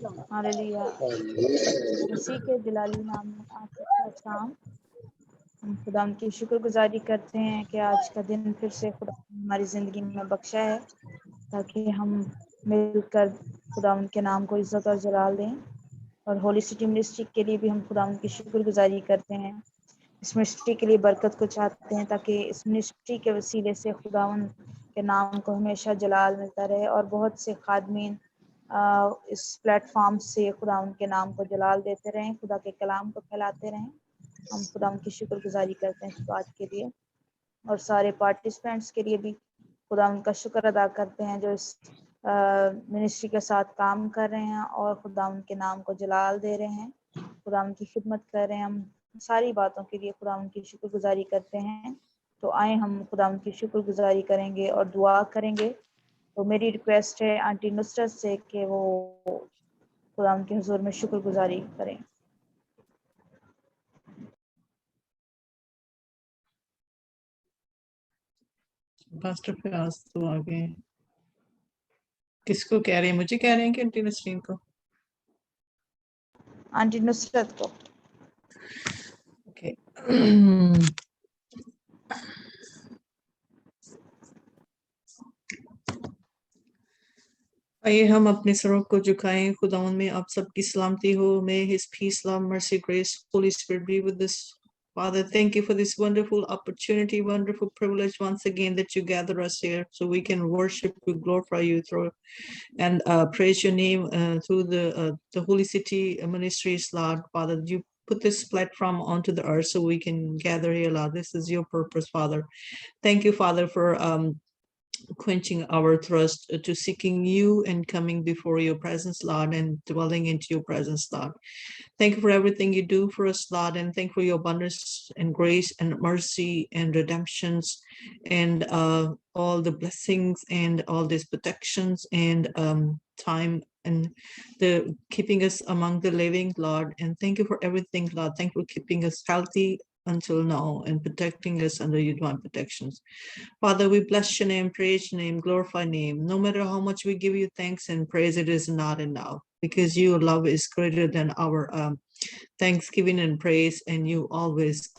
Hallelujah. मसीह के दिलाली नाम में आप सबका सलाम। हम खुदा की शुक्रगुजारी करते हैं कि आज का दिन फिर से खुदा ने हमारी ज़िंदगी में बख्शा है ताकि हम मिलकर खुदा के नाम को इज़्ज़त और जलाल दें। और होली सिटी मिनिस्ट्री के लिए भी हम खुदा की शुक्रगुजारी करते हैं। इस मिनिस्ट्री के लिए बरकत को चाहते हैं ताकि इस मिनिस्ट्री के वसीले से खुदावन के नाम को हमेशा जलाल मिलता रहे और बहुत से खादमीन इस प्लेटफॉर्म से खुदा उनके नाम को जलाल देते रहें, खुदा के कलाम को फैलाते रहें। हम खुदा उनकी शुक्रगुजारी करते हैं इस बात के लिए और सारे पार्टिसिपेंट्स के लिए भी खुदा उनका शुक्र अदा करते हैं जो इस मिनिस्ट्री के साथ काम कर रहे हैं और खुदा उनके नाम को जलाल दे रहे हैं, खुदा उनकी खिदमत कर रहे हैं। हम सारी बातों के लिए खुदा उनकी शुक्रगुजारी करते हैं। तो आए हम खुदा उनकी शुक्रगुजारी करेंगे और दुआ करेंगे। तो मेरी रिक्वेस्ट है आंटी नुसरत से कि वो खुदा उनके हुजूर में शुक्रगुजारी करें। पास्टर फयाज तो आगे किसको कह रहे हैं? मुझे कह रहे हैं कि आंटी नसरीन को? आंटी नुसरत को। ओके। आइए हम अपने सरों को झुकाएं। खुदावन में आप सबकी सलामती हो। May His peace, love, mercy, grace, Holy Spirit be with us. Father, thank you for this wonderful opportunity, wonderful privilege once again that you gather us here so we can worship you, glorify you through and praise your name through the Holy City ministries, Lord. Father, you put this platform onto the earth so we can gather here, Lord. This is your purpose, Father. Thank you, Father, for quenching our thirst to seeking you and coming before your presence, Lord, and dwelling into your presence, Lord. Thank you for everything you do for us, Lord, and thank you for your abundance and grace and mercy and redemptions and all the blessings and all these protections and time and the keeping us among the living, Lord. And thank you for everything, Lord. Thank you for keeping us healthy until now and protecting us under your divine protections. Father, we bless your name, praise your name, glorify your name. No matter how much we give you thanks and praise, it is not enough because your love is greater than our thanksgiving and praise, and you always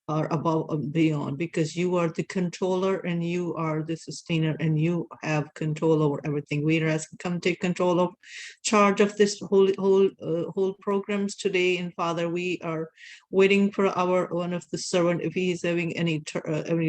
are above and beyond because you are the controller and you are the sustainer and you have control over everything. We ask, come take control of charge of this whole programs today. And Father, we are waiting for our one of the servant, if he is having any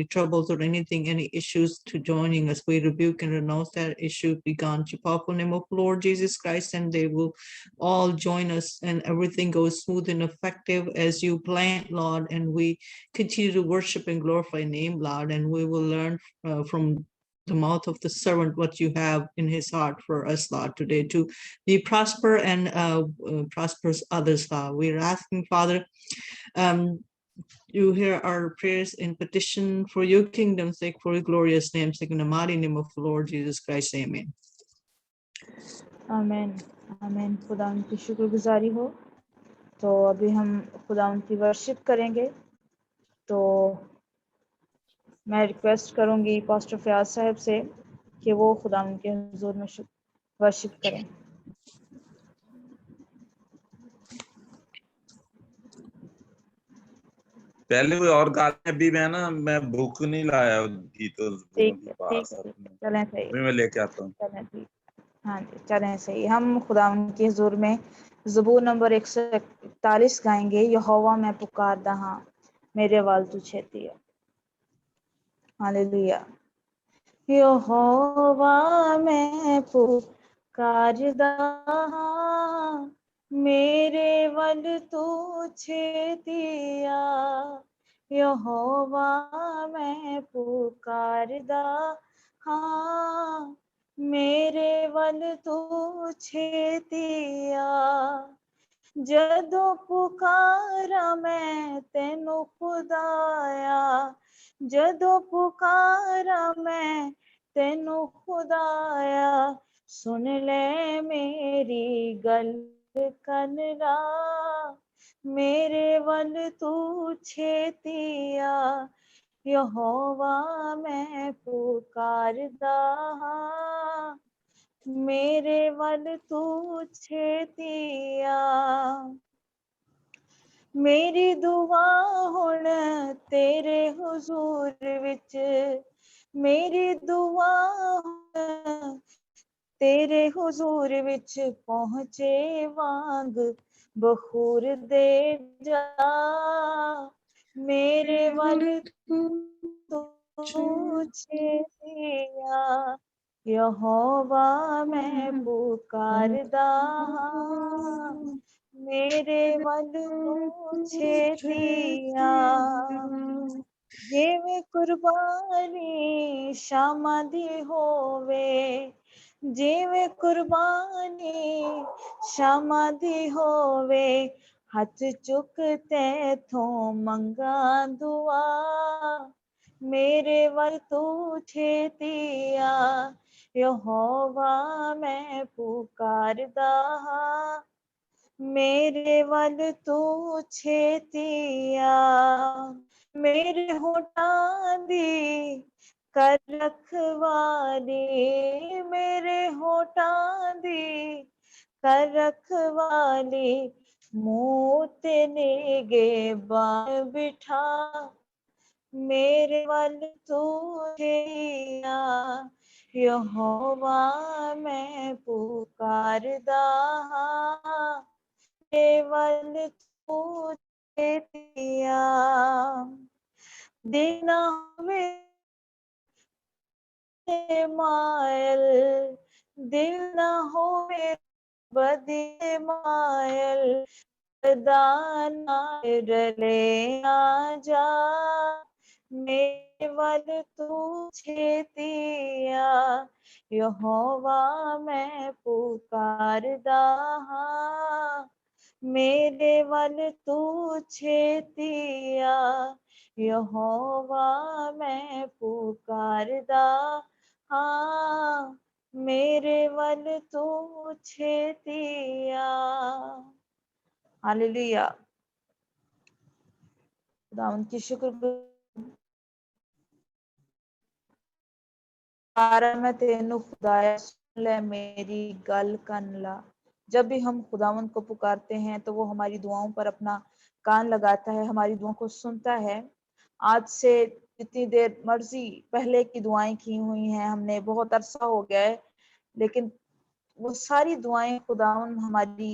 troubles or anything, any issues, to joining us. We rebuke and renounce that issue be gone to powerful name of Lord Jesus Christ, and they will all join us and everything goes smooth and effective as you planned, Lord. And we continue to worship and glorify your name, Lord, and we will learn from the mouth of the servant what you have in his heart for us, Lord, today to be prosper and prospers others, Lord. We're asking, Father, you hear our prayers in petition for your kingdom's sake, for your glorious name's sake, in the mighty name of the Lord Jesus Christ. Amen. आमीन आमीन। खुदा उनकी शुक्रगुजारी हो। तो अभी हम खुदा उनकी वर्शिप करेंगे। तो मैं रिक्वेस्ट करूंगी पास्टर फयाज साहब से कि वो खुदा उनके हुजूर में वर्शिप करें। पहले कोई और गाने भी मैं बुक नहीं लाया गीतों ठीक है चलें सही, मैं लेके आता हूँ। चलें ठीक, हाँ जी चलें सही। हम खुदा उनके हुजूर में ज़बूर नंबर 141 गाएंगे। यहोवा मैं पुकारदा हां मेरे वाल तू छेती है। हालेलुया। यहोवा मैं पुकारदा हां मेरे वल तू छेतिया। यहोवा मैं पुकारदा हां मेरे वल तू छेतिया। जदों पुकारा मैं तेनू खुदाया, जदों पुकारा मैं तेनू खुदाया। सुन ले मेरी गल कनरा मेरे वल तू छेतिया। यहोवा मैं पुकारदा हां मेरे वल तू छेतिया मेरी दुआ हुण तेरे हुजूर विच मेरी दुआ हुण तेरे हुजूर विच पहुंचे वांग बखूर दे जा मेरे वल तू छेतिया यहोवा मैं पुकारदा हां मेरे वल तू छेतिया जिवें कुर्बानी शामा दी होवे जिवें कुर्बानी शामा दी होवे हथ चुक तैथों मंगा दुआ मेरे वल तू छेतिया यहोवा मैं पुकारदा हां मेरे वल तू छेतिया मेरे होठां दी कर रखवाली मेरे होठां दी कर रखवाली मुँह ते नेगे बाण बिठा मेरे वल तू छेतिया यहोवा मैं पुकारदा हां मेरे वल तू छेतिया देना होवे मायल दिल ना होवे बदे मायल दाना रले आ जा मेरे वल तू छेतिया यहोवा मैं पुकारदा हां मेरे वल तू छेतिया यहोवा मैं पुकारदा हां मेरे वल तू छेतिया हालेलुया खुदावंद की शुक्र मैं तेनू खुदाया सुन ले मेरी गल कन ला जब भी हम खुदावंद को पुकारते हैं तो वो हमारी दुआओं पर अपना कान लगाता है हमारी दुआओं को सुनता है आज से जितनी देर मर्जी पहले की दुआएं की हुई हैं हमने बहुत अरसा हो गया है लेकिन वो सारी दुआएं खुदावंद हमारी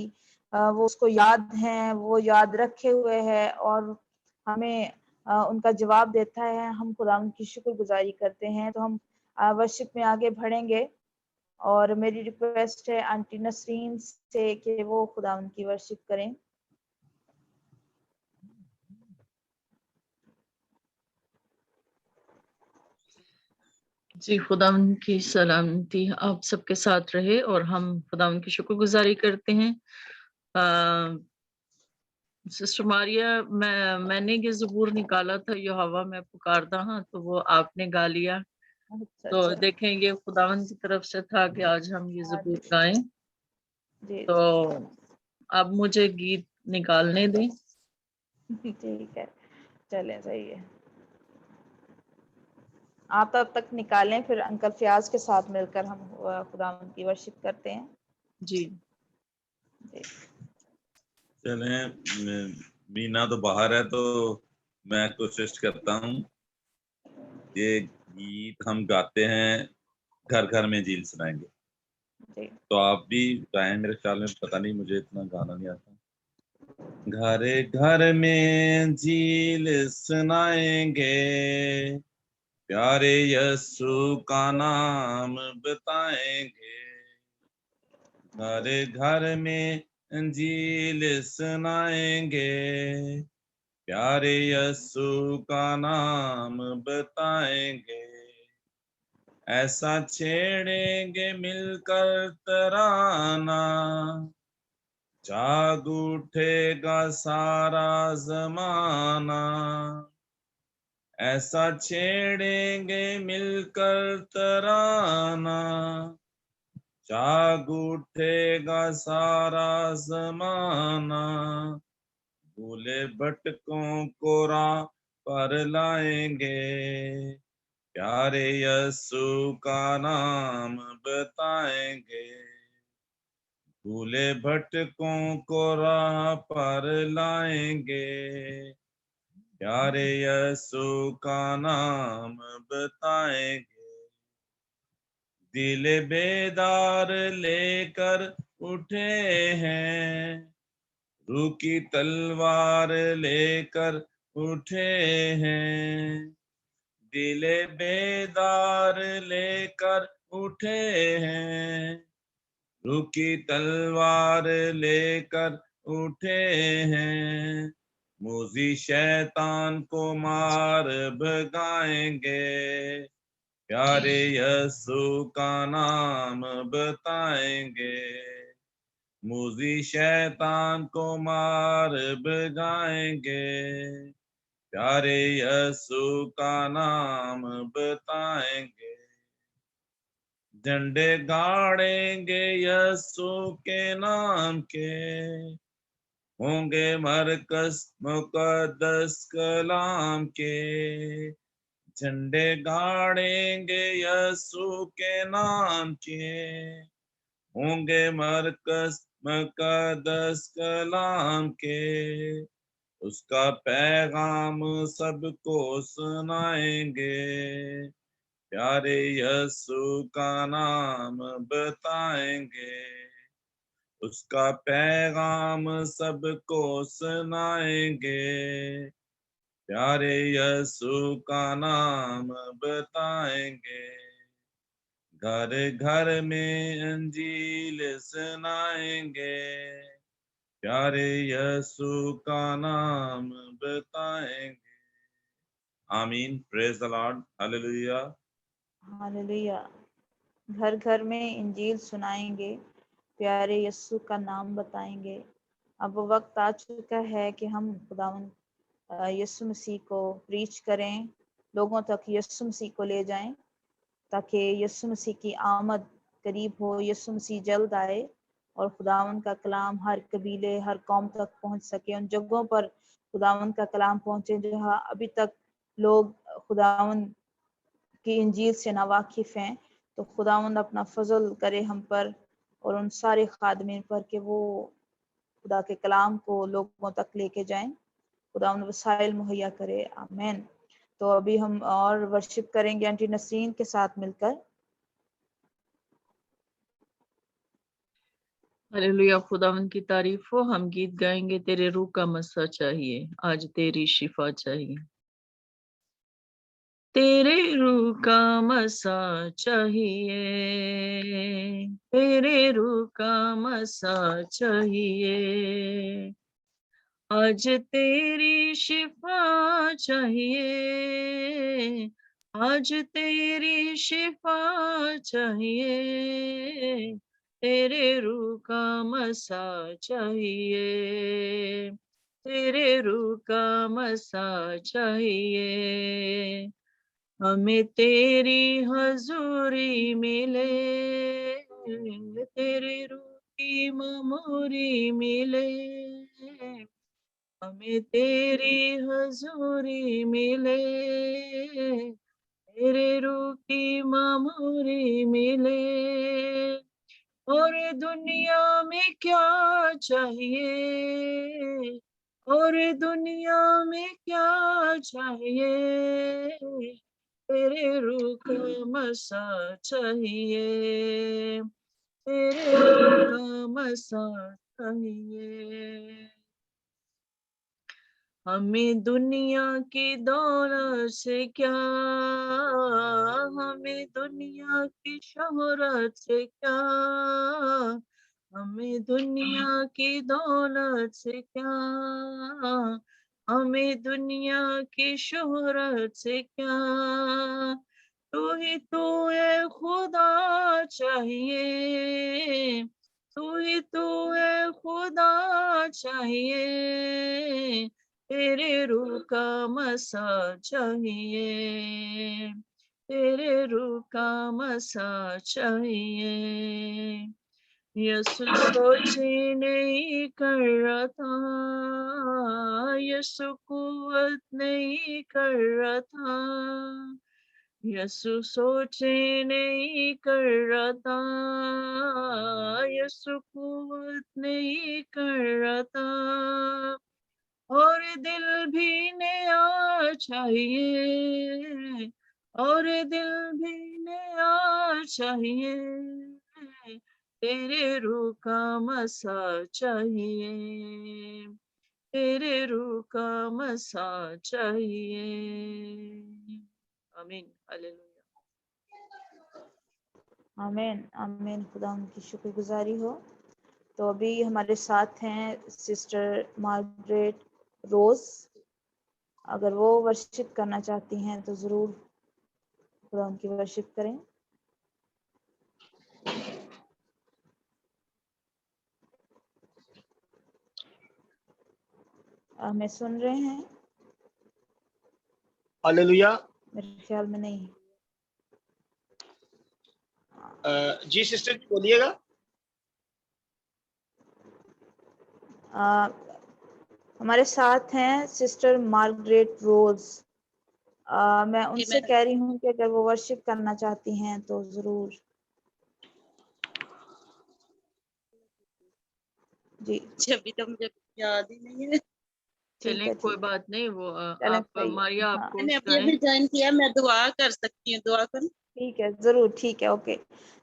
वो उसको याद हैं वो याद रखे हुए है और हमें उनका जवाब देता है हम खुदावंद की शुक्रगुजारी करते हैं तो हम वर्शिप में आगे बढ़ेंगे और मेरी रिक्वेस्ट है आंटी नसरीन से कि वो खुदावंद की वर्शिप करें जी खुदावंद की सलामती आप सबके साथ रहे और हम खुदावंद की शुक्रगुजारी करते हैं सिस्टर मारिया मैंने ये ज़बूर निकाला था यहोवा मैं पुकारदा हां तो वो आपने गा लिया तो देखें ये खुदावंद की तरफ से था कि आज हम ये ज़बूर गाएं तो अब मुझे गीत निकालने दें ठीक है चले सही है आप तब तक निकालें फिर अंकल फयाज के साथ मिलकर हम खुदावंद की वर्शिप करते हैं जी चलें मीना तो बाहर है तो मैं कोशिश करता हूँ ये गीत हम गाते हैं घर घर में झील सुनाएंगे तो आप भी गाएं मेरे ख्याल में पता नहीं मुझे इतना गाना नहीं आता घर घर में झील सुनाएंगे प्यारे यीशु का नाम बताएंगे घर घर में इंजील सुनाएंगे प्यारे यीशु का नाम बताएंगे ऐसा छेड़ेंगे मिलकर तराना जाग उठेगा सारा जमाना ऐसा छेड़ेंगे मिलकर तराना जाग उठेगा सारा जमाना भूले भटकों को राह पर लाएंगे प्यारे यीशु का नाम बताएंगे, भूले भटकों को राह पर लाएंगे। प्यारे यीशु का नाम बताएंगे, दिल बेदार लेकर उठे हैं, रूह की तलवार लेकर उठे हैं, दिल बेदार लेकर उठे हैं, रूह की तलवार लेकर उठे हैं, मूजी शैतान को मार भगाएंगे। प्यारे यीशु का नाम बताएंगे, मूजी शैतान को मार भगाएंगे। प्यारे यीशु का नाम बताएंगे, झंडे गाड़ेंगे यीशु के नाम के, होंगे मरकस मुकद्दस कलाम के। झंडे गाड़ेंगे यीशु के नाम के, होंगे मरकस मुकद्दस कलाम के। उसका पैगाम सबको सुनाएंगे, प्यारे यीशु का नाम बताएंगे। उसका पैगाम सबको सुनाएंगे, प्यारे यीशु का नाम बताएंगे। घर घर में अंजील सुनाएंगे, प्यारे यीशु का नाम बताएंगे। आमीन। Praise the Lord. Hallelujah. Hallelujah. घर घर में इंजील सुनाएंगे, प्यारे यीशु का नाम बताएंगे। अब वो वक्त आ चुका है कि हम खुदावंद यीशु मसीह को प्रीच करें, लोगों तक यीशु मसीह को ले जाएं, ताकि यीशु मसीह की आमद करीब हो, यीशु मसीह जल्द आए और खुदावंद का कलाम हर कबीले, हर कौम तक पहुंच सके। उन जगहों पर खुदावंद का कलाम पहुंचे जहां अभी तक लोग खुदावंद की इंजील से नावाकिफ हैं। तो खुदावंद अपना फजल करे हम पर और उन सारे खादमीन पर कि वो खुदा के कलाम को लोगों तक लेके जाएं। खुदावंद वसाइल मुहैया करे। आमीन। तो अभी हम और वर्शिप करेंगे आंटी नसरीन के साथ मिलकर। हालेलुया। खुदावंद की तारीफ हो। हम गीत गाएंगे, तेरे रूह का मस्सा चाहिए, आज तेरी शिफा चाहिए। तेरे रूह का मसा चाहिए, तेरे रूह का मसा चाहिए, आज तेरी शिफा चाहिए, आज तेरी शिफा चाहिए, तेरे रूह का मसा चाहिए, तेरे रूह का मसा चाहिए, हमें तेरी हजूरी मिले, तेरे रूह की ममूरी मिले, हमें तेरी हजूरी मिले, तेरे रूह की ममूरी मिले। और दुनिया में क्या चाहिए, और दुनिया में क्या चाहिए, तेरे रूह का मसा चाहिए, तेरे रूह का मसा चाहिए। हमें दुनिया की दौलत से क्या, हमें दुनिया की शोहरत से क्या, हमें दुनिया की दौलत से क्या, हमें दुनिया की शोहरत से क्या, तू है खुदा चाहिए, तू है खुदा चाहिए, तेरे रूह का मसा चाहिए, तेरे रूह का मसा चाहिए। यीशु सोचे नहीं कर रहा था, यीशु कुव्वत नहीं कर रहा था, यसु सोचे नहीं कर रहा था, यसु कुवत नहीं कर रहा था, और दिल भी नया चाहिए, और दिल भी नया चाहिए, तेरे रूह का मसा चाहिए, तेरे रूह का मसा चाहिए। आमीन, हालेलुया। आमीन आमीन। खुदा उनकी शुक्रगुजारी हो। तो अभी हमारे साथ हैं सिस्टर मार्गरेट रोज। अगर वो वर्शिप करना चाहती हैं तो ज़रूर खुदा उनकी वर्शिप करें। हमें सुन रहे हैं? हालेलुया। मेरे ख्याल में नहीं। जी सिस्टर जी बोलिएगा। हमारे साथ हैं सिस्टर मार्गरेट रोज। मैं उनसे कह रही हूँ कि अगर वो वर्शिप करना चाहती हैं तो ज़रूर। जी अभी तो मुझे याद ही नहीं है। चलें, कोई बात नहीं। वो चलें, आप सही है। मारिया हाँ। आपको मैंने उसका है। अभी ज्वाइन किया, मैं दुआ कर सकती हूँ, दुआ करूं? ठीक है, ज़रूर, ठीक है, ओके।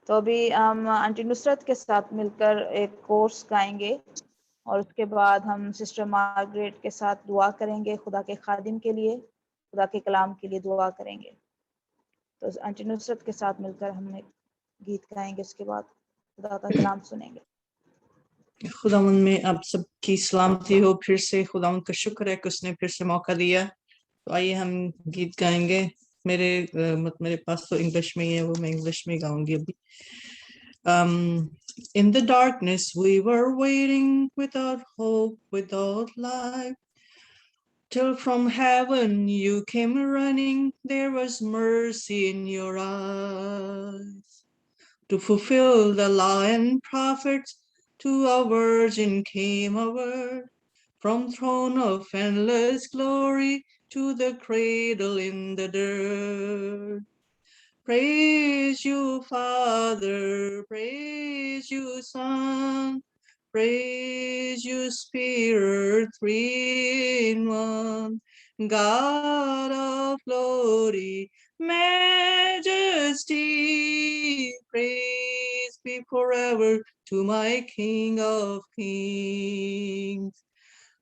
तो अभी हम आंटी नुसरत के साथ मिलकर एक कोर्स गाएंगे और उसके बाद हम सिस्टर मार्गरेट के साथ दुआ करेंगे, खुदा के खादिम के लिए, खुदा के कलाम के लिए दुआ करेंगे। तो आंटी नुसरत के साथ मिलकर हम एक गीत गाएंगे, उसके बाद खुदा का कलाम सुनेंगे। खुदावन में आप सबकी सलामती हो। फिर से खुदावन का शुक्र है कि उसने फिर से मौका दिया। तो आइए हम गीत गाएंगे। मेरे पास तो इंग्लिश में ही है, वो मैं इंग्लिश में गाऊंगी अभी। In the darkness we were waiting, without hope, without life, till from heaven you came running. There was mercy in your eyes. To fulfill the law and prophets, to a virgin came a word. From throne of endless glory to the cradle in the dirt. Praise you, Father, praise you, Son, praise you, Spirit, three in one. God of glory, majesty, praise be forever to my King of kings.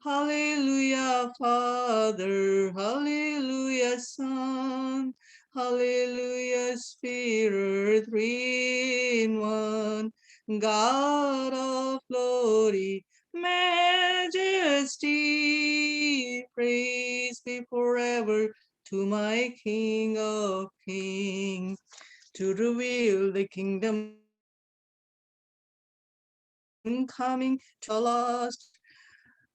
Hallelujah, Father, hallelujah, Son, hallelujah, Spirit, three in one. God of glory, majesty, praise be forever to my King of kings. To reveal the kingdom coming to the lost,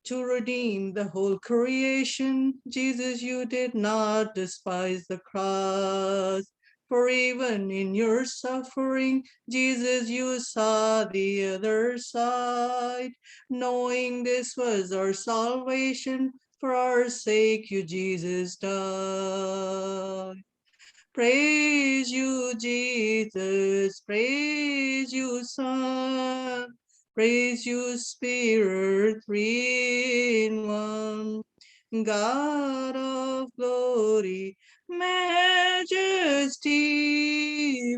to redeem the whole creation. Jesus, you did not despise the cross. For even in your suffering, Jesus, you saw the other side. Knowing this was our salvation, for our sake you, Jesus, died. Praise you, Jesus, praise you, Son, praise you, Spirit, three in one. God of glory, majesty,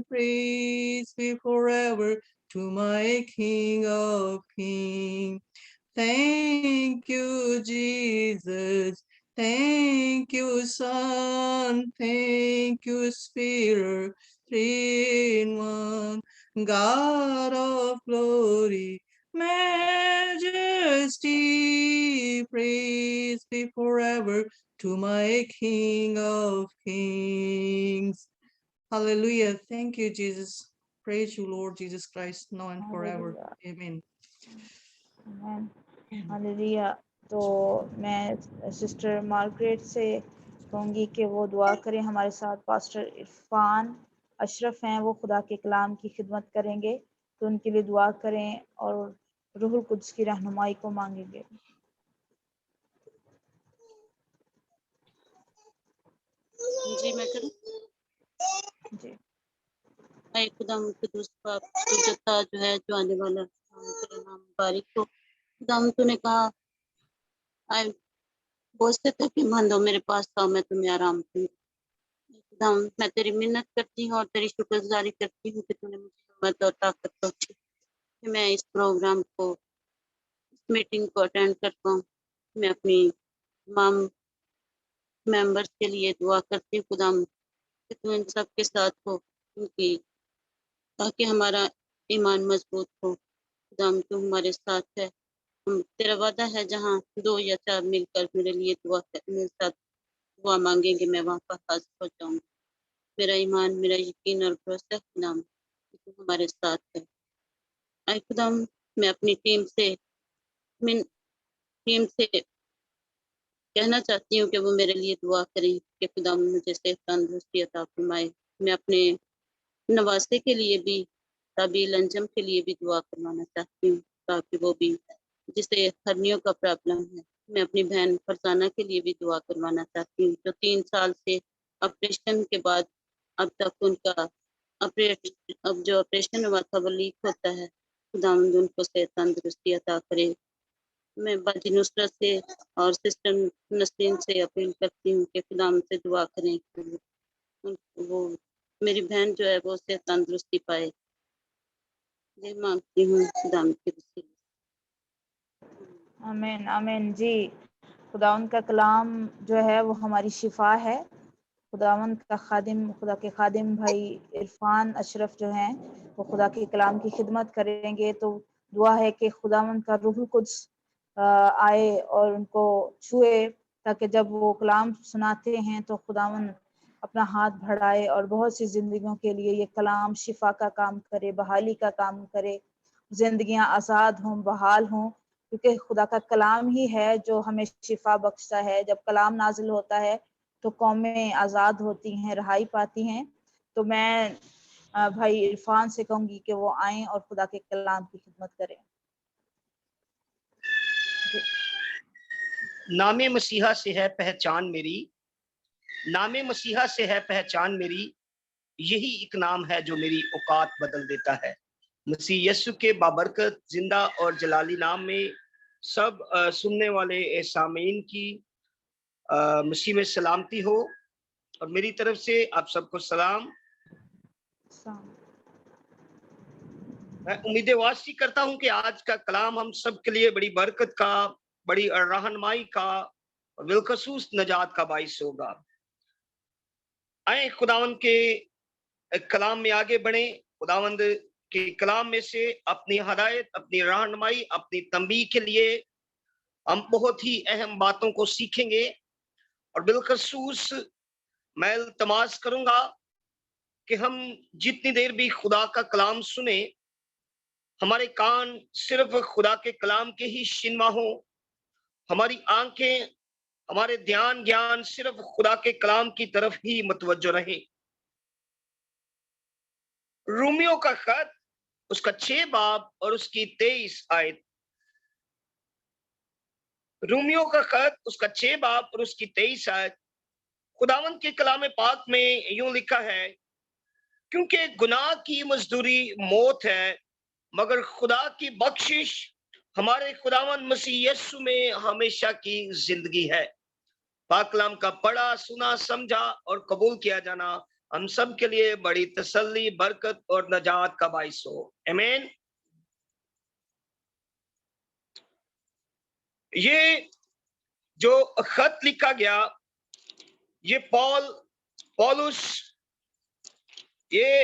praise be forever to my King of kings. Thank you, Jesus. Thank you, Son. Thank you, Spirit, three in one. God of glory, majesty, praise be forever to my King of kings. Hallelujah. Thank you, Jesus. Praise you, Lord Jesus Christ, now and forever. Amen. Amen. Hallelujah. तो मैं sister Margaret से कहूँगी कि वो दुआ करें हमारे साथ। पास्टर इरफान अशरफ हैं, वो खुदा के कलाम की खिदमत करेंगे, तो उनके लिए दुआ करें और रूहुल कुद्स की रहनुमाई को मांगेंगे। जी मैं करूं? जी। ऐ खुदा कुदूस पाक तू जता जो है जो आने वाला तेरा नाम मुबारक हो। खुदा तूने कहा आए बहुत से थे कि मान दो मेरे पास आओ मैं तुम्हें आराम दूंगी। खुदा मैं तेरी मिन्नत करती हूँ और तेरी शुक्रगुजारी करती हूँ कि तूने मुझे हिम्मत और ताकत बख्शी कि मैं इस प्रोग्राम को मीटिंग को अटेंड कर पाऊँ। मैं अपनी तमाम मेंबर्स के लिए दुआ करती हूँ खुदा कि तू इन सब के साथ हो उनकी ताकि हमारा ईमान मजबूत हो। खुदा तू हमारे साथ है। तेरा वादा है जहाँ 2 या 4 मिलकर मेरे लिए दुआ मेरे साथ दुआ मांगेंगे मैं वहाँ पर हाजिर हो जाऊंगी। मेरा ईमान मेरा यकीन और भरोसा खुदा कि तू हमारे साथ है। ऐ खुदा मैं अपनी टीम से कहना चाहती हूँ कि वो मेरे लिए दुआ करें कि खुदा मुझे सेहत तंदुरुस्ती अता फरमाए। मैं अपने नवासे के लिए भी ताबील अंजम के लिए भी दुआ करवाना चाहती हूँ ताकि वो भी जिसे हर्नियों का प्रॉब्लम है। मैं अपनी बहन फरजाना के लिए भी दुआ करवाना चाहती हूँ जो 3 साल से ऑपरेशन के बाद अब तक उनका अब जो ऑपरेशन हुआ था वो लीक होता है। खुदावंद उनको सेहत तंदुरुस्ती अता करे। मैं बाजी नुसरत से और सिस्टर नसरीन से अपील करती हूँ कि खुदा से दुआ करें कि वो मेरी बहन जो है वो सेहत तंदुरुस्ती पाए। ये मांगती हूँ खुदा के वसीले। आमीन आमीन जी। खुदावंद का कलाम जो है वो हमारी शिफा है। खुदावंद का खादिम खुदा के खादिम भाई इरफान अशरफ जो हैं वो खुदा के कलाम की खिदमत करेंगे। तो दुआ है कि खुदावंद का रूहुल कुद्स आए और उनको छुए ताकि जब वो कलाम सुनाते हैं तो खुदावंद अपना हाथ बढ़ाए और बहुत सी जिंदगियों के लिए ये कलाम शिफा का काम करे, बहाली का काम करे, जिंदगियां आज़ाद हों, बहाल हों, क्योंकि खुदा का कलाम ही है जो हमें शिफा बख्शता है। जब कलाम नाजिल होता है तो कौमें आज़ाद होती हैं, रहाई पाती हैं। तो मैं भाई इरफान से कहूँगी कि वो आएं और खुदा के कलाम की खिदमत करें। नामे मसीहा से है पहचान मेरी, नामे मसीहा से है पहचान मेरी, यही एक नाम है जो मेरी औकात बदल देता है। मसीह यस्सु के बाबरकत जिंदा और जलाली नाम में सब सुनने वाले सामीन की मसीह में सलामती हो और मेरी तरफ से आप सबको सलाम। मैं उम्मीदें वासी करता हूं कि आज का कलाम हम सब के लिए बड़ी बरकत का, बड़ी रहनुमाई का और बिलखसूस नजात का बाइस होगा। आए खुदावंद के कलाम में आगे बढ़े। खुदावंद के कलाम में से अपनी हदायत, अपनी रहनुमाई, अपनी तंबीह के लिए हम बहुत ही अहम बातों को सीखेंगे और बिलखसूस मैं इल्तमास करूंगा कि हम जितनी देर भी खुदा का कलाम सुने हमारे कान सिर्फ खुदा के कलाम के ही शिनमा हो, हमारी आंखें, हमारे ध्यान ज्ञान सिर्फ खुदा के कलाम की तरफ ही मुतवज्जो रहे। रोमियो का खत उसका 6 बाब और उसकी 23 आयत। रोमियो का खत उसका 6 बाब और उसकी 23 आयत। खुदावंद के कलाम पाक में यूं लिखा है, क्योंकि गुनाह की मजदूरी मौत है, मगर खुदा की बख्शिश हमारे खुदावंद मसीह यस्सु में हमेशा की जिंदगी है। पाक कलाम का पढ़ा, सुना, समझा और कबूल किया जाना हम सब के लिए बड़ी तसल्ली, बरकत और नजात का बाइस हो। आमीन। ये जो खत लिखा गया, ये पौलुस ये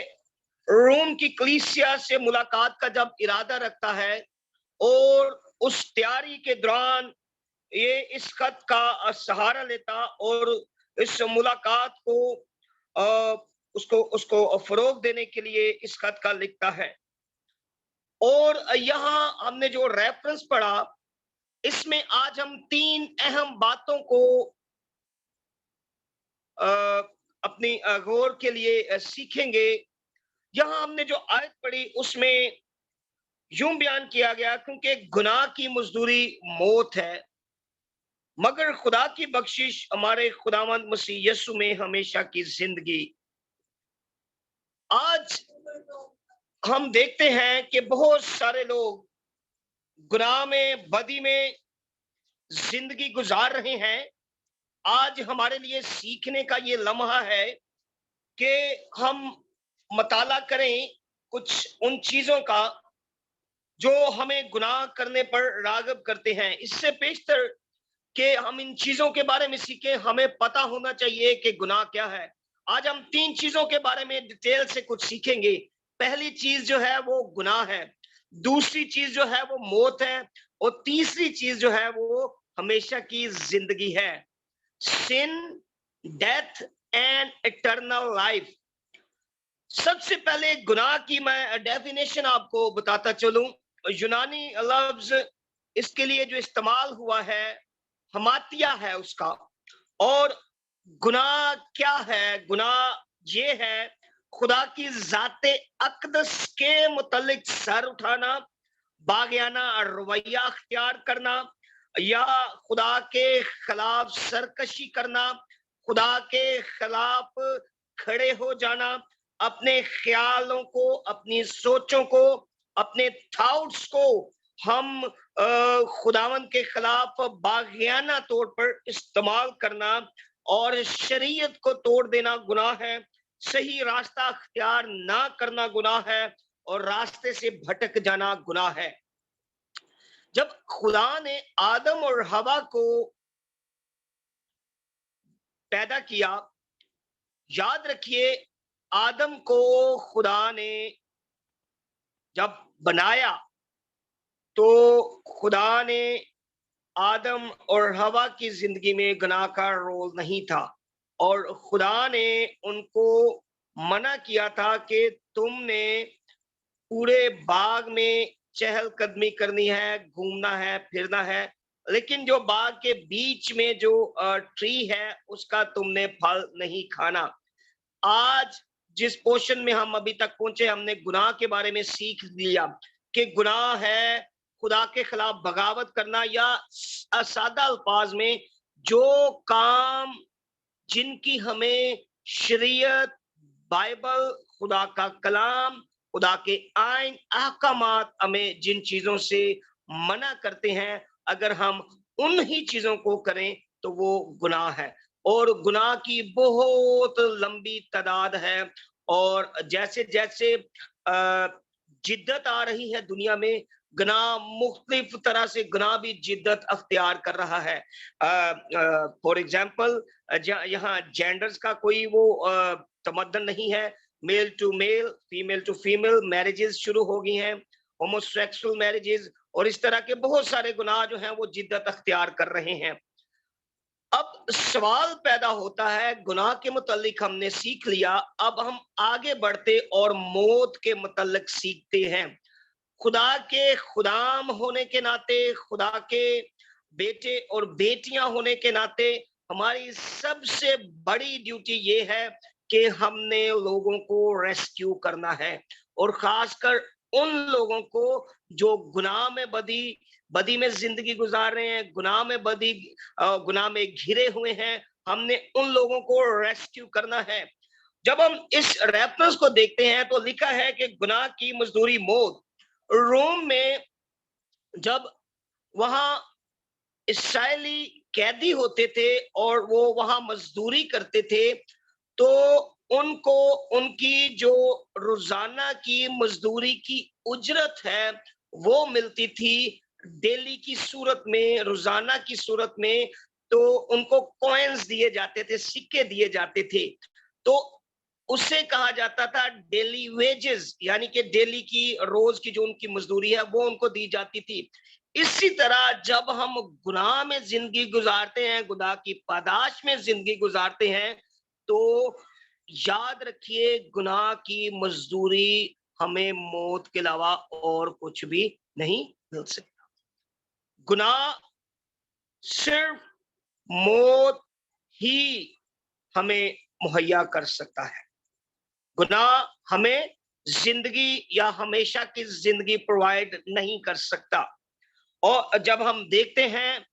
रोम की कलीसिया से मुलाकात का जब इरादा रखता है और उस तैयारी के दौरान ये इस खत का सहारा लेता और इस मुलाकात को उसको उसको फरोग देने के लिए इस खत का लिखता है। और यहाँ हमने जो रेफरेंस पढ़ा, इसमें आज हम 3 अहम बातों को अपनी गौर के लिए सीखेंगे। यहाँ हमने जो आयत पढ़ी उसमें यूं बयान किया गया, क्योंकि गुनाह की मजदूरी मौत है, मगर खुदा की बख्शिश हमारे खुदावंद मसीह यस्सु में हमेशा की जिंदगी। आज हम देखते हैं कि बहुत सारे लोग गुनाह में, बदी में जिंदगी गुजार रहे हैं। आज हमारे लिए सीखने का ये लम्हा है कि हम मताला करें कुछ उन चीजों का जो हमें गुनाह करने पर राग़िब करते हैं। इससे पेशतर कि हम इन चीजों के बारे में सीखें, हमें पता होना चाहिए कि गुनाह क्या है। आज हम 3 चीजों के बारे में डिटेल से कुछ सीखेंगे। पहली चीज जो है वो गुनाह है, दूसरी चीज जो है वो मौत है, और तीसरी चीज जो है वो हमेशा की जिंदगी है। सिन, डेथ एंड इटर्नल लाइफ। सबसे पहले गुनाह की मैं डेफिनेशन आपको बताता चलूं। यूनानी लफ्ज इसके लिए जो इस्तेमाल हुआ है हमातिया है उसका। और गुनाह क्या है? गुनाह ये है खुदा की जाते अक़दस के मुतल्लिक सर उठाना, बागियाना रवैया अख्तियार करना, या खुदा के खिलाफ सरकशी करना, खुदा के खिलाफ खड़े हो जाना, अपने ख्यालों को, अपनी सोचों को, अपने थॉट्स को हम खुदावन के खिलाफ बागियाना तौर पर इस्तेमाल करना, और शरीयत को तोड़ देना गुनाह है। सही रास्ता अख्तियार ना करना गुनाह है, और रास्ते से भटक जाना गुनाह है। जब खुदा ने आदम और हवा को पैदा किया, याद रखिए आदम को खुदा ने जब बनाया तो खुदा ने आदम और हवा की जिंदगी में गुनाह का रोल नहीं था, और खुदा ने उनको मना किया था कि तुमने पूरे बाग में चहलकदमी करनी है, घूमना है, फिरना है, लेकिन जो बाग के बीच में जो ट्री है उसका तुमने फल नहीं खाना। आज जिस पोर्शन में हम अभी तक पहुंचे, हमने गुनाह के बारे में सीख लिया कि गुनाह है खुदा के खिलाफ बगावत करना, या सादा अल्फाज में जो काम जिनकी हमें शरीयत, बाइबल, खुदा का कलाम, खुदा के आइन, अहकामात हमें जिन चीजों से मना करते हैं, अगर हम उन ही चीजों को करें तो वो गुनाह है। और गुनाह की बहुत लंबी तादाद है, और जैसे जैसे जिद्दत आ रही है दुनिया में, गुनाह मुख्तलिफ तरह से गुनाह भी जिद्दत अख्तियार कर रहा है। फॉर एग्जाम्पल यहाँ जेंडर्स का कोई वो तमद्दन नहीं है। Male to male, female to female marriages शुरू हो गई हैं, होमोसेक्सुअल मैरिजेस, और इस तरह के बहुत सारे गुनाह जो हैं वो जिद्दत अख्तियार कर रहे हैं। अब सवाल पैदा होता है, गुनाह के मुतल्लिक हमने सीख लिया, अब हम आगे बढ़ते और मौत के मुतल्लिक सीखते हैं। खुदा के खुदाम होने के नाते, खुदा के बेटे और बेटियां होने के नाते हमारी सबसे बड़ी ड्यूटी ये है कि हमने लोगों को रेस्क्यू करना है, और खासकर उन लोगों को जो गुनाह में बदी में जिंदगी गुजार रहे हैं, गुनाह में घिरे हुए हैं। हमने उन लोगों को रेस्क्यू करना है। जब हम इस रेफरेंस को देखते हैं तो लिखा है कि गुनाह की मजदूरी मौत। रोम में जब वहां इस्राएली कैदी होते थे और वो वहां मजदूरी करते थे, तो उनको उनकी जो रोजाना की मजदूरी की उजरत है वो मिलती थी डेली की सूरत में, रोजाना की सूरत में। तो उनको कॉइन्स दिए जाते थे, सिक्के दिए जाते थे, तो उससे कहा जाता था डेली वेजेस, यानी कि डेली की, रोज की जो उनकी मजदूरी है वो उनको दी जाती थी। इसी तरह जब हम गुनाह में जिंदगी गुजारते हैं, गुनाह की पादाश में जिंदगी गुजारते हैं, तो याद रखिए गुनाह की मजदूरी हमें मौत के अलावा और कुछ भी नहीं मिल सकता। गुनाह सिर्फ मौत ही हमें मुहैया कर सकता है। गुनाह हमें जिंदगी या हमेशा की जिंदगी प्रोवाइड नहीं कर सकता। और जब हम देखते हैं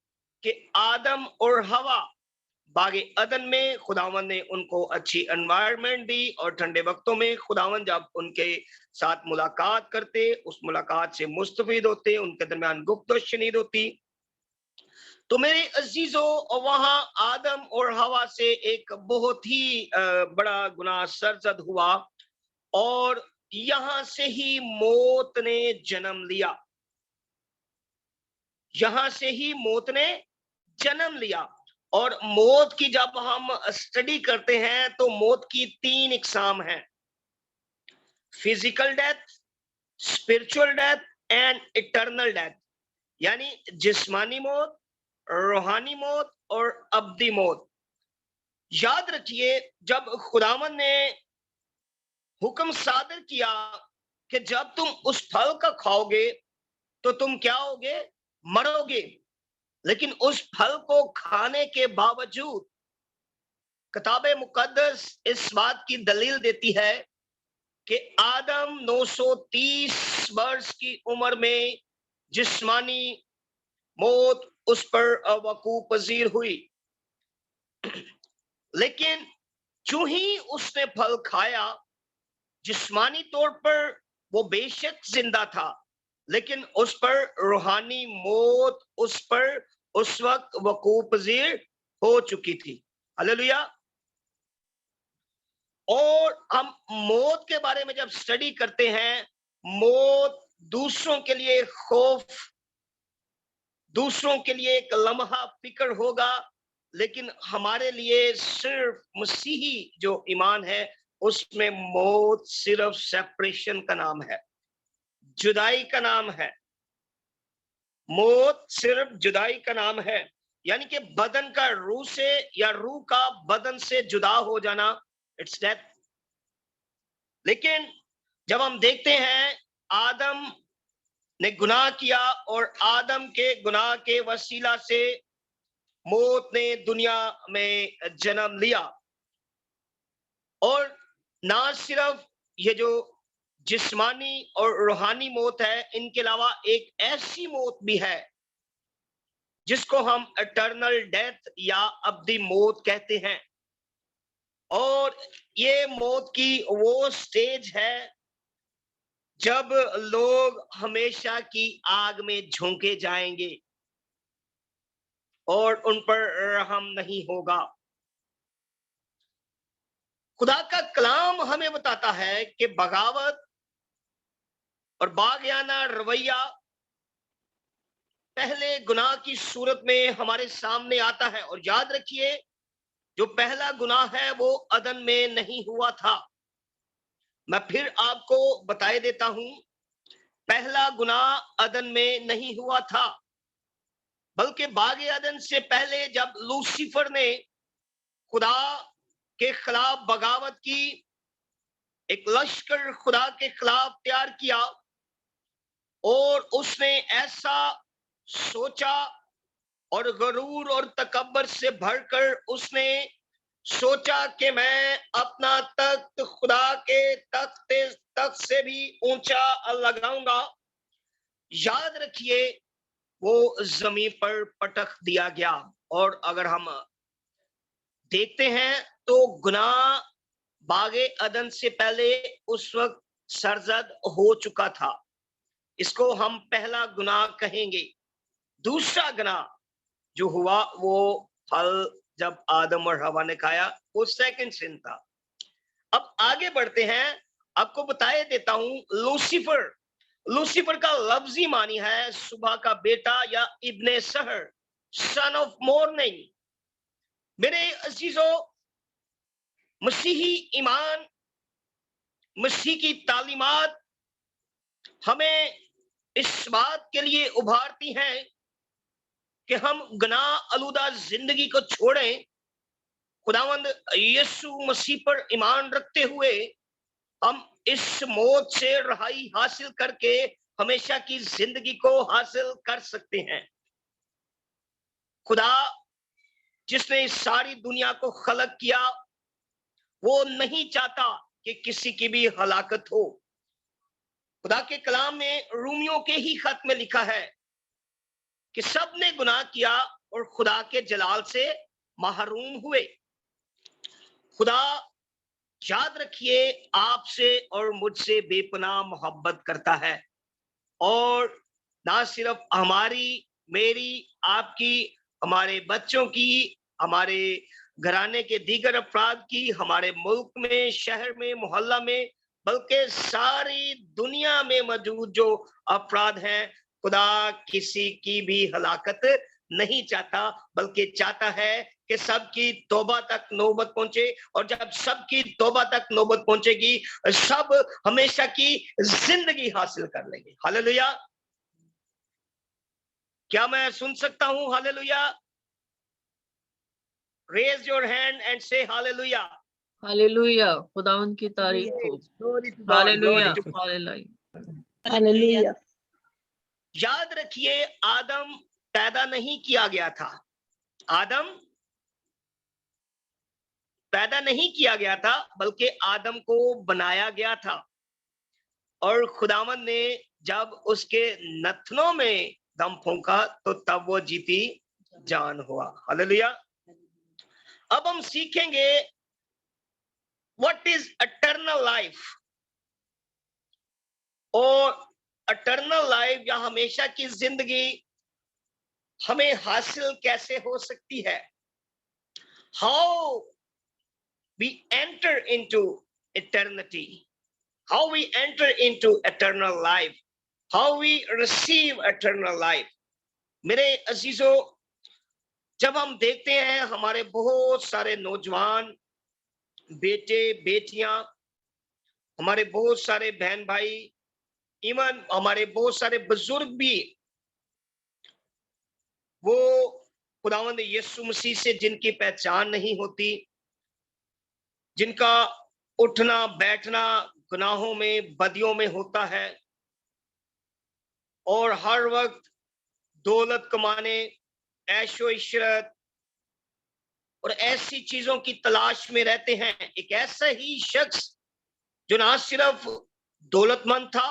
कि आदम और हवा बागे अदन में खुदावन ने उनको अच्छी एनवायरनमेंट दी, और ठंडे वक्तों में खुदावन जब उनके साथ मुलाकात करते, उस मुलाकात से मुस्तफीद होते, उनके दरमियान गुफ्त व शनीद होती। तो मेरे अजीजों, वहां आदम और हवा से एक बहुत ही बड़ा गुनाह सरजद हुआ, और यहां से ही मौत ने जन्म लिया। यहां से ही मौत ने जन्म लिया। और मौत की जब हम स्टडी करते हैं तो मौत की 3 इकसाम हैं: physical death, spiritual death and eternal death. यानी जिस्मानी मौत, रूहानी मौत और अब्दी मौत। याद रखिए, जब खुदावन ने हुक्म सादर किया कि जब तुम उस फल का खाओगे तो तुम क्या होगे? मरोगे। लेकिन उस फल को खाने के बावजूद किताबे मुकद्दस इस बात की दलील देती है कि आदम 930 वर्ष की उम्र में जिस्मानी मौत उस पर वकू पजीर हुई। लेकिन जो ही उसने फल खाया, जिस्मानी तौर पर वो बेशक जिंदा था, लेकिन उस पर रूहानी मौत उस पर उस वक्त वकू पजीर हो चुकी थी। हालेलुया। और हम मौत के बारे में जब स्टडी करते हैं, मौत दूसरों के लिए खौफ, दूसरों के लिए एक लम्हा फिक्र होगा, लेकिन हमारे लिए सिर्फ मसीही जो ईमान है उसमें मौत सिर्फ सेपरेशन का नाम है, जुदाई का नाम है। मौत सिर्फ जुदाई का नाम है, यानी कि बदन का रूह से या रूह का बदन से जुदा हो जाना, इट्स डेथ। लेकिन जब हम देखते हैं आदम ने गुनाह किया और आदम के गुनाह के वसीला से मौत ने दुनिया में जन्म लिया। और ना सिर्फ ये जो जिस्मानी और रूहानी मौत है, इनके अलावा एक ऐसी मौत भी है जिसको हम इटर्नल डेथ या अब्दी मौत कहते हैं। और ये मौत की वो स्टेज है जब लोग हमेशा की आग में झोंके जाएंगे और उन पर रहम नहीं होगा। खुदा का कलाम हमें बताता है कि बगावत और बागियाना रवैया पहले गुनाह की सूरत में हमारे सामने आता है। और याद रखिए, जो पहला गुनाह है वो अदन में नहीं हुआ था। मैं फिर आपको बताए देता हूं, पहला गुनाह अदन में नहीं हुआ था, बल्कि बागे अदन से पहले जब लूसीफर ने खुदा के खिलाफ बगावत की, एक लश्कर खुदा के खिलाफ तैयार किया, और उसने ऐसा सोचा और गरूर और तकब्बर से भरकर उसने सोचा कि मैं अपना तख्त खुदा के तख्त से भी ऊंचा लगाऊंगा। याद रखिए, वो जमीन पर पटक दिया गया। और अगर हम देखते हैं तो गुनाह बागे अदन से पहले उस वक्त सरजद हो चुका था। इसको हम पहला गुनाह कहेंगे। दूसरा गुनाह जो हुआ वो फल जब आदम और हवा ने खाया, वो सेकंड सिन था। अब आगे बढ़ते हैं, आपको बताए देता हूं लूसीफर। लूसीफर का लफ्जी मानी है सुबह का बेटा या इब्ने सहर, सन ऑफ मॉर्निंग। मेरे अजीजों, मसीही ईमान, मसीह की तालीमात हमें इस बात के लिए उभारती हैं कि हम गुनाह आलूदा जिंदगी को छोड़ें, खुदावंद यीशु मसीह पर ईमान रखते हुए हम इस मौत से रहाई हासिल करके हमेशा की जिंदगी को हासिल कर सकते हैं। खुदा जिसने इस सारी दुनिया को खलक किया, वो नहीं चाहता कि किसी की भी हलाकत हो। खुदा के कलाम में रूमियों के ही खत में लिखा है कि सब ने गुनाह किया और खुदा के जलाल से महरूम हुए। खुदा याद रखिए आपसे और मुझसे बेपनाह मोहब्बत करता है, और ना सिर्फ हमारी, मेरी, आपकी, हमारे बच्चों की, हमारे घराने के दीगर अफराद की, हमारे मुल्क में, शहर में, मोहल्ला में, बल्कि सारी दुनिया में मौजूद जो अफराद हैं, खुदा किसी की भी हलाकत नहीं चाहता, बल्कि चाहता है कि सबकी तौबा तक नौबत पहुंचे, और जब सबकी तौबा तक नौबत पहुंचेगी, सब हमेशा की जिंदगी हासिल कर लेंगे। हालेलुया। क्या मैं सुन सकता हूं hallelujah? Raise your hand and say hallelujah. Hallelujah, खुदावन की तारीफ हो। Glory to God, hallelujah, glory to. Hallelujah. Hallelujah. याद रखिए आदम पैदा नहीं किया गया था, आदम पैदा नहीं किया गया था, बल्कि आदम को बनाया गया था। और खुदावन ने जब उसके नथनों में दम फूंका तो तब वो जीती जान हुआ। हालेलुया। अब हम सीखेंगे व्हाट इज इटर्नल लाइफ, और इटर्नल लाइफ या हमेशा की जिंदगी हमें हासिल कैसे हो सकती है। How we enter into eternity, how we enter into eternal life, how we receive eternal life। मेरे अजीजों, जब हम देखते हैं हमारे बहुत सारे नौजवान बेटे बेटियां, हमारे बहुत सारे बहन भाई, इवन हमारे बहुत सारे बुजुर्ग भी, वो खुदावंद यीशु मसीह से जिनकी पहचान नहीं होती, जिनका उठना बैठना गुनाहों में, बदियों में होता है, और हर वक्त दौलत कमाने, ऐशो इशरत और ऐसी चीजों की तलाश में रहते हैं। एक ऐसा ही शख्स जो ना सिर्फ दौलतमंद था,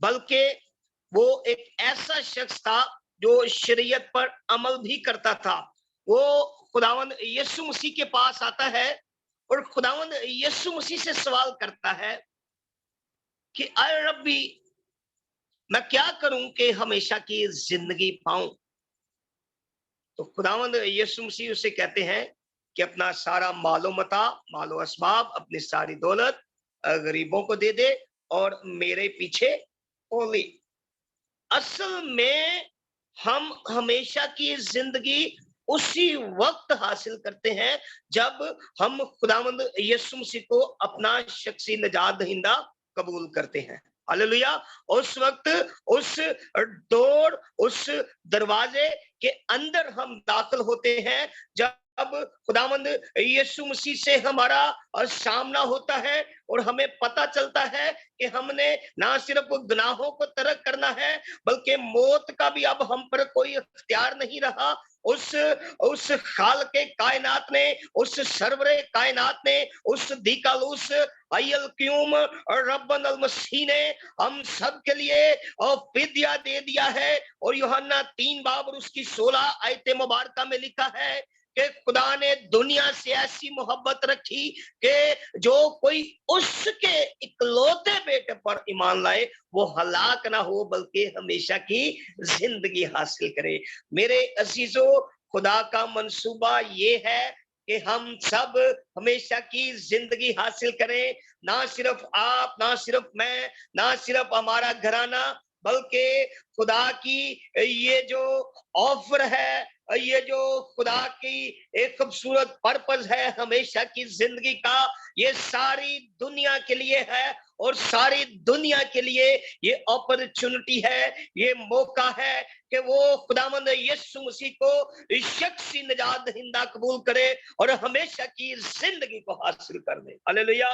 बल्कि वो एक ऐसा शख्स था जो शरीयत पर अमल भी करता था। वो खुदावंद यीशु मसीह के पास आता है और खुदावंद यीशु मसीह से सवाल करता है कि अय रब्बी, मैं क्या करूं कि हमेशा की जिंदगी पाऊं। तो खुदावंद यीशु मसीह उसे कहते हैं कि अपना सारा मालो मता, मालो असबाब, अपनी सारी दौलत गरीबों को दे दे और मेरे पीछे हो ले। असल में हम हमेशा की जिंदगी उसी वक्त हासिल करते हैं जब हम खुदावंद यीशु मसीह को अपना शख्सी निजात दहिंदा कबूल करते हैं। हालेलुया। उस वक्त उस डोर, उस दरवाजे के अंदर हम दाखिल होते हैं जब खुदावंद यीशु मसीह से हमारा सामना होता है और हमें पता चलता है कि हमने ना सिर्फ गुनाहों को तर्क करना है, बल्कि मौत का भी अब हम पर कोई इख्तियार नहीं रहा। उस खालिक़े कायनात ने, उस सरवरे कायनात ने, उस दीकालूस अयल क्यूम और रब्बन अल मसीह ने हम सब के लिए फिद्या दे दिया है। और यूहन्ना 3 बाब और उसकी 16 आयत मुबारका में लिखा है कि खुदा ने दुनिया से ऐसी मोहब्बत रखी कि जो कोई उसके इकलौते बेटे पर ईमान लाए वो हलाक ना हो, बल्कि हमेशा की जिंदगी हासिल करे। मेरे अजीजों, खुदा का मंसूबा ये है कि हम सब हमेशा की जिंदगी हासिल करें। ना सिर्फ आप, ना सिर्फ मैं, ना सिर्फ हमारा घराना, बल्कि खुदा की ये जो ऑफर है, ये जो खुदा की एक खूबसूरत पर्पस है हमेशा की जिंदगी का, ये सारी दुनिया के लिए है। और सारी दुनिया के लिए ये अपॉर्चुनिटी है, ये मौका है कि वो खुदावंद यीशु मसीह को शख्सी निजात दहिंदा कबूल करे और हमेशा की जिंदगी को हासिल कर ले। हालेलुया।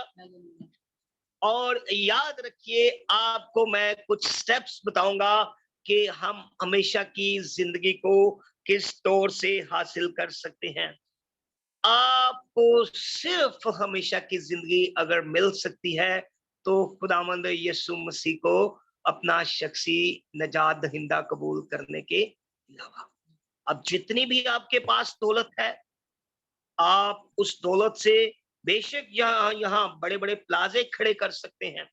और याद रखिए, आपको मैं कुछ स्टेप्स बताऊंगा कि हम हमेशा की जिंदगी को किस तौर से हासिल कर सकते हैं। आपको सिर्फ हमेशा की जिंदगी अगर मिल सकती है तो खुदावंद यीशु मसीह को अपना शख्सी निजात दहिंदा कबूल करने के अलावा। अब जितनी भी आपके पास दौलत है, आप उस दौलत से बेशक यहाँ बड़े बड़े प्लाजे खड़े कर सकते हैं,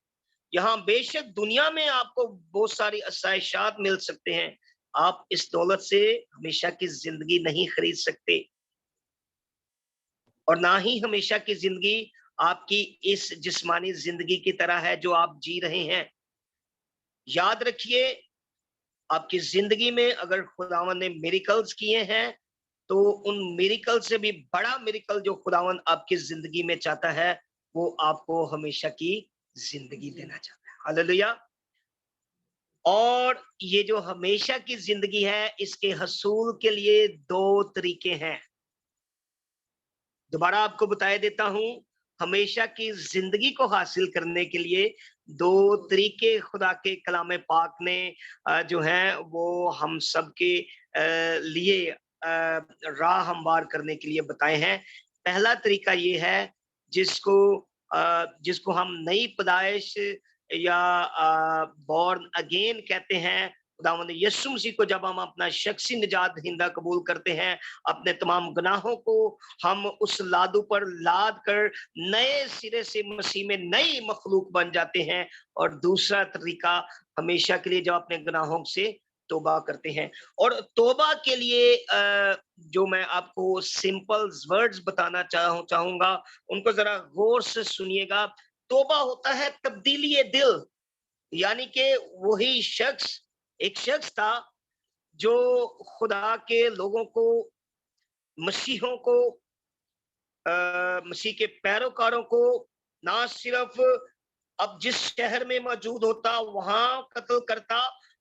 यहाँ बेशक दुनिया में आपको बहुत सारी आसाइशात मिल सकते हैं, आप इस दौलत से हमेशा की जिंदगी नहीं खरीद सकते, और ना ही हमेशा की जिंदगी आपकी इस जिस्मानी जिंदगी की तरह है जो आप जी रहे हैं। याद रखिए, आपकी जिंदगी में अगर खुदावन ने मिरेकल्स किए हैं, तो उन मिरेकल से भी बड़ा मिरेकल जो खुदावन आपकी जिंदगी में चाहता है, वो आपको हमेशा की जिंदगी देना चाहता है। हालेलुया। और ये जो हमेशा की जिंदगी है, इसके हसूल के लिए 2 तरीके हैं। दोबारा आपको बताया देता हूं, हमेशा की जिंदगी को हासिल करने के लिए 2 तरीके खुदा के कलाम पाक ने जो है वो हम सबके लिए राह हमवार करने के लिए बताए हैं। पहला तरीका ये है जिसको हम नई पैदाइश या बॉर्न अगेन कहते हैं। खुदावंद यीशु मसीह को जब हम अपना शख्सी निजात दहिंदा कबूल करते हैं, अपने तमाम गुनाहों को हम उस लादू पर लाद कर नए सिरे से मसीह में नई मखलूक बन जाते हैं। और दूसरा तरीका, हमेशा के लिए जब अपने गुनाहों से तौबा करते हैं। और तौबा के लिए जो मैं आपको सिंपल वर्ड्स बताना चाहूंगा, उनको जरा गौर से सुनिएगा। तौबा होता है तब्दीली दिल, यानी कि वही शख्स, एक शख्स था जो खुदा के लोगों को, मसीहों को, मसीह के पैरोकारों को ना सिर्फ अब जिस शहर में मौजूद होता वहां कत्ल करता,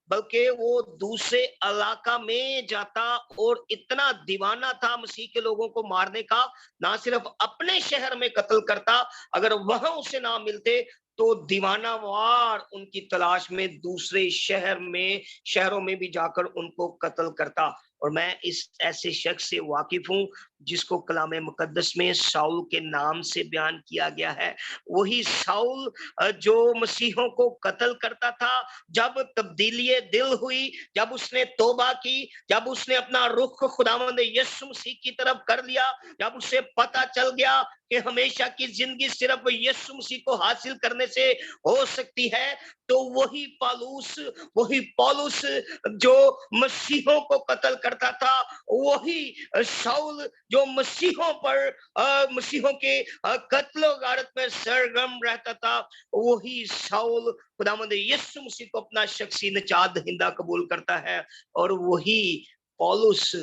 बल्कि वो दूसरे इलाका में जाता और इतना दीवाना था मसीह के लोगों को मारने का, ना सिर्फ अपने शहर में कत्ल करता, अगर वहां उसे ना मिलते तो दीवाना वार उनकी तलाश में दूसरे शहरों में भी जाकर उनको कत्ल करता। और मैं इस ऐसे शख्स से वाकिफ हूं जिसको कलाम मुकद्दस में शाऊल के नाम से बयान किया गया है। वही शाऊल जो मसीहों को कत्ल करता था, जब तब्दीली दिल हुई, जब उसने तौबा की, जब उसने अपना रुख खुदावंद यीशु मसीह की तरफ कर लिया, जब उसे पता चल गया कि हमेशा की जिंदगी सिर्फ यीशु मसीह को हासिल करने से हो सकती है, तो वही पौलुस जो मसीहों को कत्ल करता था, वही शाऊल जो मसीहों के कत्लो गारत में सरगर्म रहता था, वही शाऊल खुदावंद यीशु मसीह को अपना शख्सी निजात दहिंदा कबूल करता है। और वही पौलुस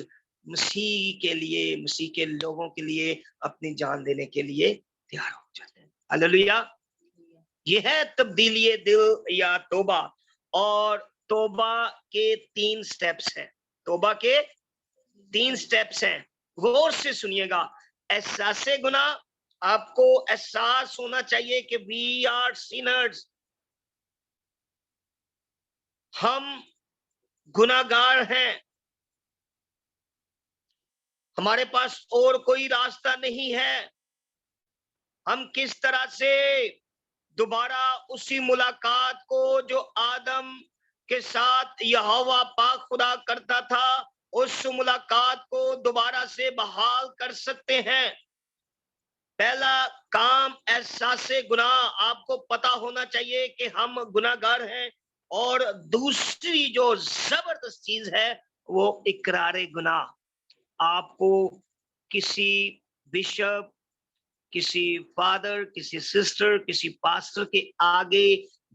मसीह के लिए, मसीह के लोगों के लिए अपनी जान देने के लिए तैयार हो जाते हैं। हालेलुया। यह है तब्दीली दिल या तौबा। और तौबा के 3 स्टेप्स हैं। तौबा के 3 स्टेप्स हैं, गौर से सुनिएगा। एहसासे गुनाह, आपको एहसास होना चाहिए कि वी आर सिनर्स, हम गुनाहगार हैं, हमारे पास और कोई रास्ता नहीं है। हम किस तरह से दोबारा उसी मुलाकात को जो आदम के साथ यहोवा पाक खुदा करता था, उस मुलाकात को दोबारा से बहाल कर सकते हैं। पहला काम एहसासे गुनाह, आपको पता होना चाहिए कि हम गुनाहगार हैं। और दूसरी जो जबरदस्त चीज है वो इकरारे गुनाह। आपको किसी बिशप, किसी फादर, किसी सिस्टर, किसी पास्टर के आगे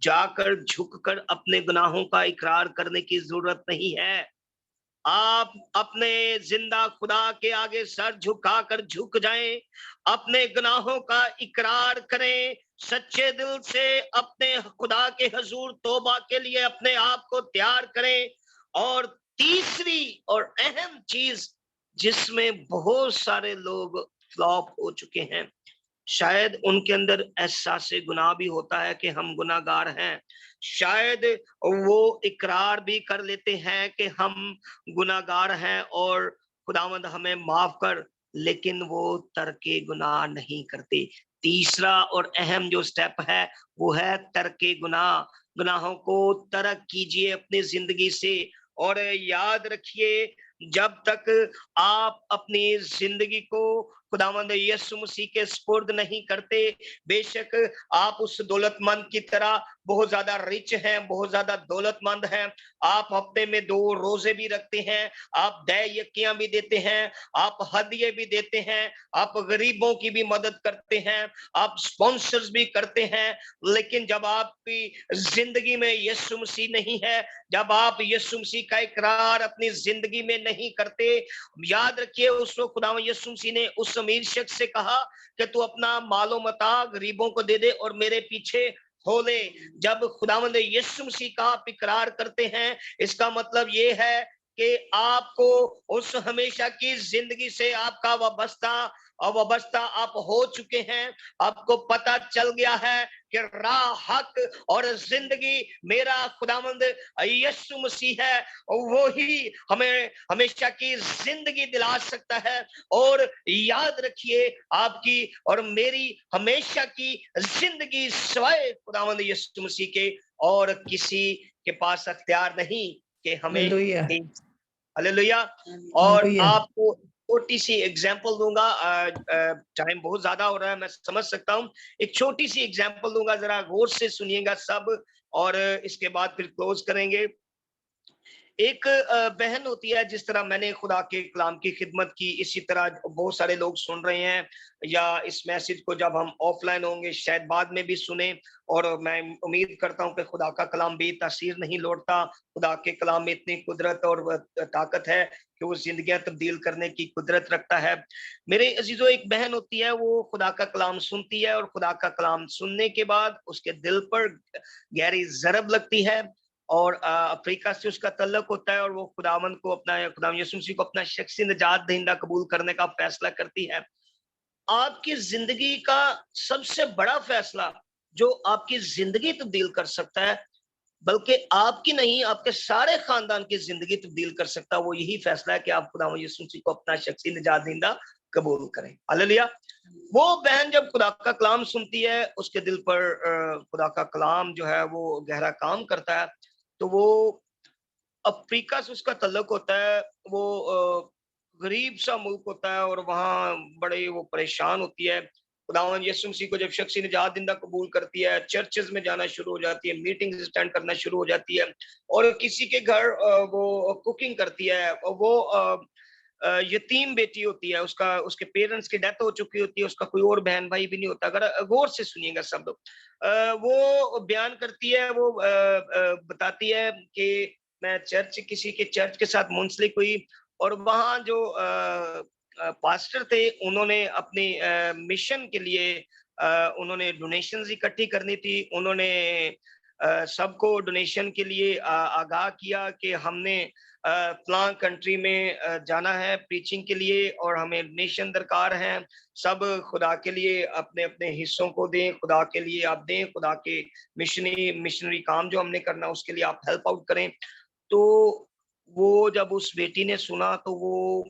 जाकर झुककर अपने गुनाहों का इकरार करने की जरूरत नहीं है। आप अपने जिंदा खुदा के आगे सर झुकाकर झुक जाएं, अपने गुनाहों का इकरार करें, सच्चे दिल से अपने खुदा के हुजूर तौबा के लिए अपने आप को तैयार करें। और तीसरी और अहम चीज जिसमें बहुत सारे लोग फ्लॉप हो चुके हैं, शायद उनके अंदर एहसास गुनाह भी होता है कि हम गुनाहगार हैं, शायद वो इकरार भी कर लेते हैं कि हम गुनाहगार हैं और खुदावंद हमें माफ कर, लेकिन वो तर्के गुनाह नहीं करते। तीसरा और अहम जो स्टेप है वो है तर्के गुनाह। गुनाहों को तर्क कीजिए अपनी जिंदगी से। और याद रखिए, जब तक आप अपनी जिंदगी को खुदावंद यीशु मसीह के स्पुर्द नहीं करते, बेशक आप उस दौलतमंद की तरह बहुत ज्यादा रिच हैं, बहुत ज्यादा दौलतमंद हैं, आप हफ्ते में 2 रोजे भी रखते हैं, आप दय यकियां भी देते हैं, आप हदिये भी देते हैं, आप गरीबों की भी मदद करते हैं, आप स्पॉन्सर्स भी करते हैं, लेकिन जब आपकी जिंदगी में यीशु मसीह नहीं है, जब आप यीशु मसीह का इकरार अपनी जिंदगी में नहीं करते, याद रखिए उस वक्त खुदा यीशु मसीह ने उस अमीर शख्स से कहा कि तू अपना मालो मता गरीबों को दे दे और मेरे पीछे हो ले। जब खुदावंद यीशु मसीह का आप इकरार करते हैं, इसका मतलब ये है कि आपको उस हमेशा की जिंदगी से आपका वाबस्ता आप हो चुके हैं। आपको पता चल गया है कि राह, हक और जिंदगी मेरा खुदावंद यीशु मसीह है, वो ही हमें हमेशा की जिंदगी दिला सकता है। और याद रखिए, आपकी और मेरी हमेशा की जिंदगी सिवाय खुदावंद यीशु मसीह के और किसी के पास अख्तियार नहीं कि हमें हालेलुया। और आपको छोटी सी एग्जांपल दूंगा, टाइम बहुत ज्यादा हो रहा है, मैं समझ सकता हूं। एक छोटी सी एग्जांपल दूंगा, जरा गौर से सुनिएगा सब, और इसके बाद फिर क्लोज करेंगे। एक बहन होती है, जिस तरह मैंने खुदा के कलाम की खिदमत की, इसी तरह बहुत सारे लोग सुन रहे हैं, या इस मैसेज को जब हम ऑफलाइन होंगे शायद बाद में भी सुने। और मैं उम्मीद करता हूं कि खुदा का कलाम भी तासीर नहीं लौटता। खुदा के कलाम में इतनी कुदरत और ताकत है कि वो जिंदगियां तब्दील करने की कुदरत रखता है। मेरे अजीजों, एक बहन होती है, वो खुदा का कलाम सुनती है, और खुदा का कलाम सुनने के बाद उसके दिल पर गहरी ज़रब लगती है, और अफ्रीका से उसका तल्लुक होता है, और वो खुदावंद को अपना, खुदावंद यीशु मसीह को अपना शख्सी निजात दहिंदा कबूल करने का फैसला करती है। आपकी जिंदगी का सबसे बड़ा फैसला जो आपकी जिंदगी तब्दील कर सकता है, बल्कि आपकी नहीं, आपके सारे खानदान की जिंदगी तब्दील कर सकता है, वो यही फैसला है कि आप खुदावंद यीशु मसीह को अपना शख्सी निजात दहिंदा कबूल करें। हालेलुया। वो बहन जब खुदा का कलाम सुनती है, उसके दिल पर खुदा का कलाम जो है वो गहरा काम करता है। तो वो अफ्रीका से उसका तल्लुक होता है, वो गरीब सा मुल्क होता है, और वहाँ बड़े वो परेशान होती है। खुदावंद यीशु मसीह को जब शख्सी निजात दहिंदा कबूल करती है, चर्चेस में जाना शुरू हो जाती है, मीटिंग्स अटेंड करना शुरू हो जाती है, और किसी के घर वो कुकिंग करती है। वो यतीम बेटी होती है, उसके पेरेंट्स की डेथ हो चुकी होती है, उसका कोई और बहन भाई भी नहीं होता। अगर गौर से सुनिएगा सब लोग, वो बयान करती है, वो बताती है कि मैं किसी के चर्च के साथ मुंसलिक हुई, और वहाँ जो पास्टर थे, उन्होंने अपनी मिशन के लिए उन्होंने डोनेशंस इकट्ठी करनी थी। उन्होंने सबको डोनेशन के लिए आगाह किया कि हमने फलां कंट्री में जाना है प्रीचिंग के लिए, और हमें डोनेशन दरकार है। सब खुदा के लिए अपने अपने हिस्सों को दें, खुदा के लिए आप दें, खुदा के मिशनरी काम जो हमने करना उसके लिए आप हेल्प आउट करें। तो वो जब उस बेटी ने सुना, तो वो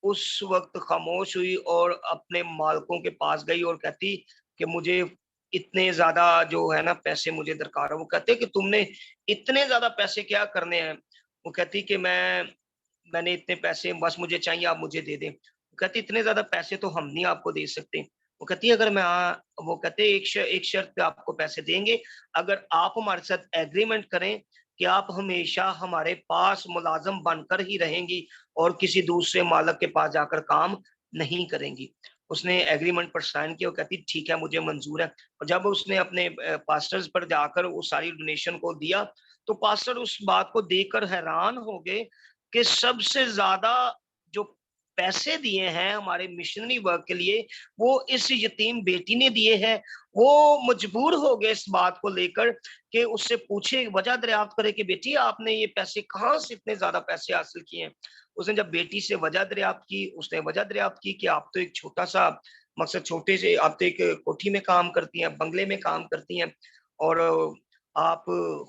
उस वक्त खामोश हुई और अपने मालकों के पास गई और कहती कि मुझे इतने ज्यादा जो है ना पैसे मुझे दरकार है। वो कहते कि तुमने इतने ज्यादा पैसे क्या करने हैं? वो कहती कि मैंने इतने पैसे बस मुझे चाहिए, आप मुझे दे दें। वो कहती इतने ज्यादा पैसे तो हम नहीं आपको दे सकते। वो कहती अगर वो कहते एक शर्त पे आपको पैसे देंगे, अगर आप हमारे साथ एग्रीमेंट करें कि आप हमेशा हमारे पास मुलाजम बनकर ही रहेंगी और किसी दूसरे मालिक के पास जाकर काम नहीं करेंगी। उसने एग्रीमेंट पर साइन किया। वो कहती ठीक है, मुझे मंजूर है। और जब उसने अपने पास्टर्स पर जाकर वो सारी डोनेशन को दिया, तो पास्टर उस बात को देखकर हैरान हो गए कि सबसे ज्यादा जो पैसे दिए हैं हमारे मिशनरी वर्क के लिए, वो इस यतीम बेटी ने दिए हैं। वो मजबूर हो गए इस बात को लेकर कि उससे पूछे, वजह दरियाफ्त करे कि बेटी आपने ये पैसे कहाँ से इतने ज्यादा पैसे हासिल किए हैं। उसने जब बेटी से वजह दरियाफ्त की, उसने वजह दरियाफ्त की कि आप तो एक छोटा सा मकसद, छोटे से आप तो एक कोठी में काम करती हैं, बंगले में काम करती हैं, और आप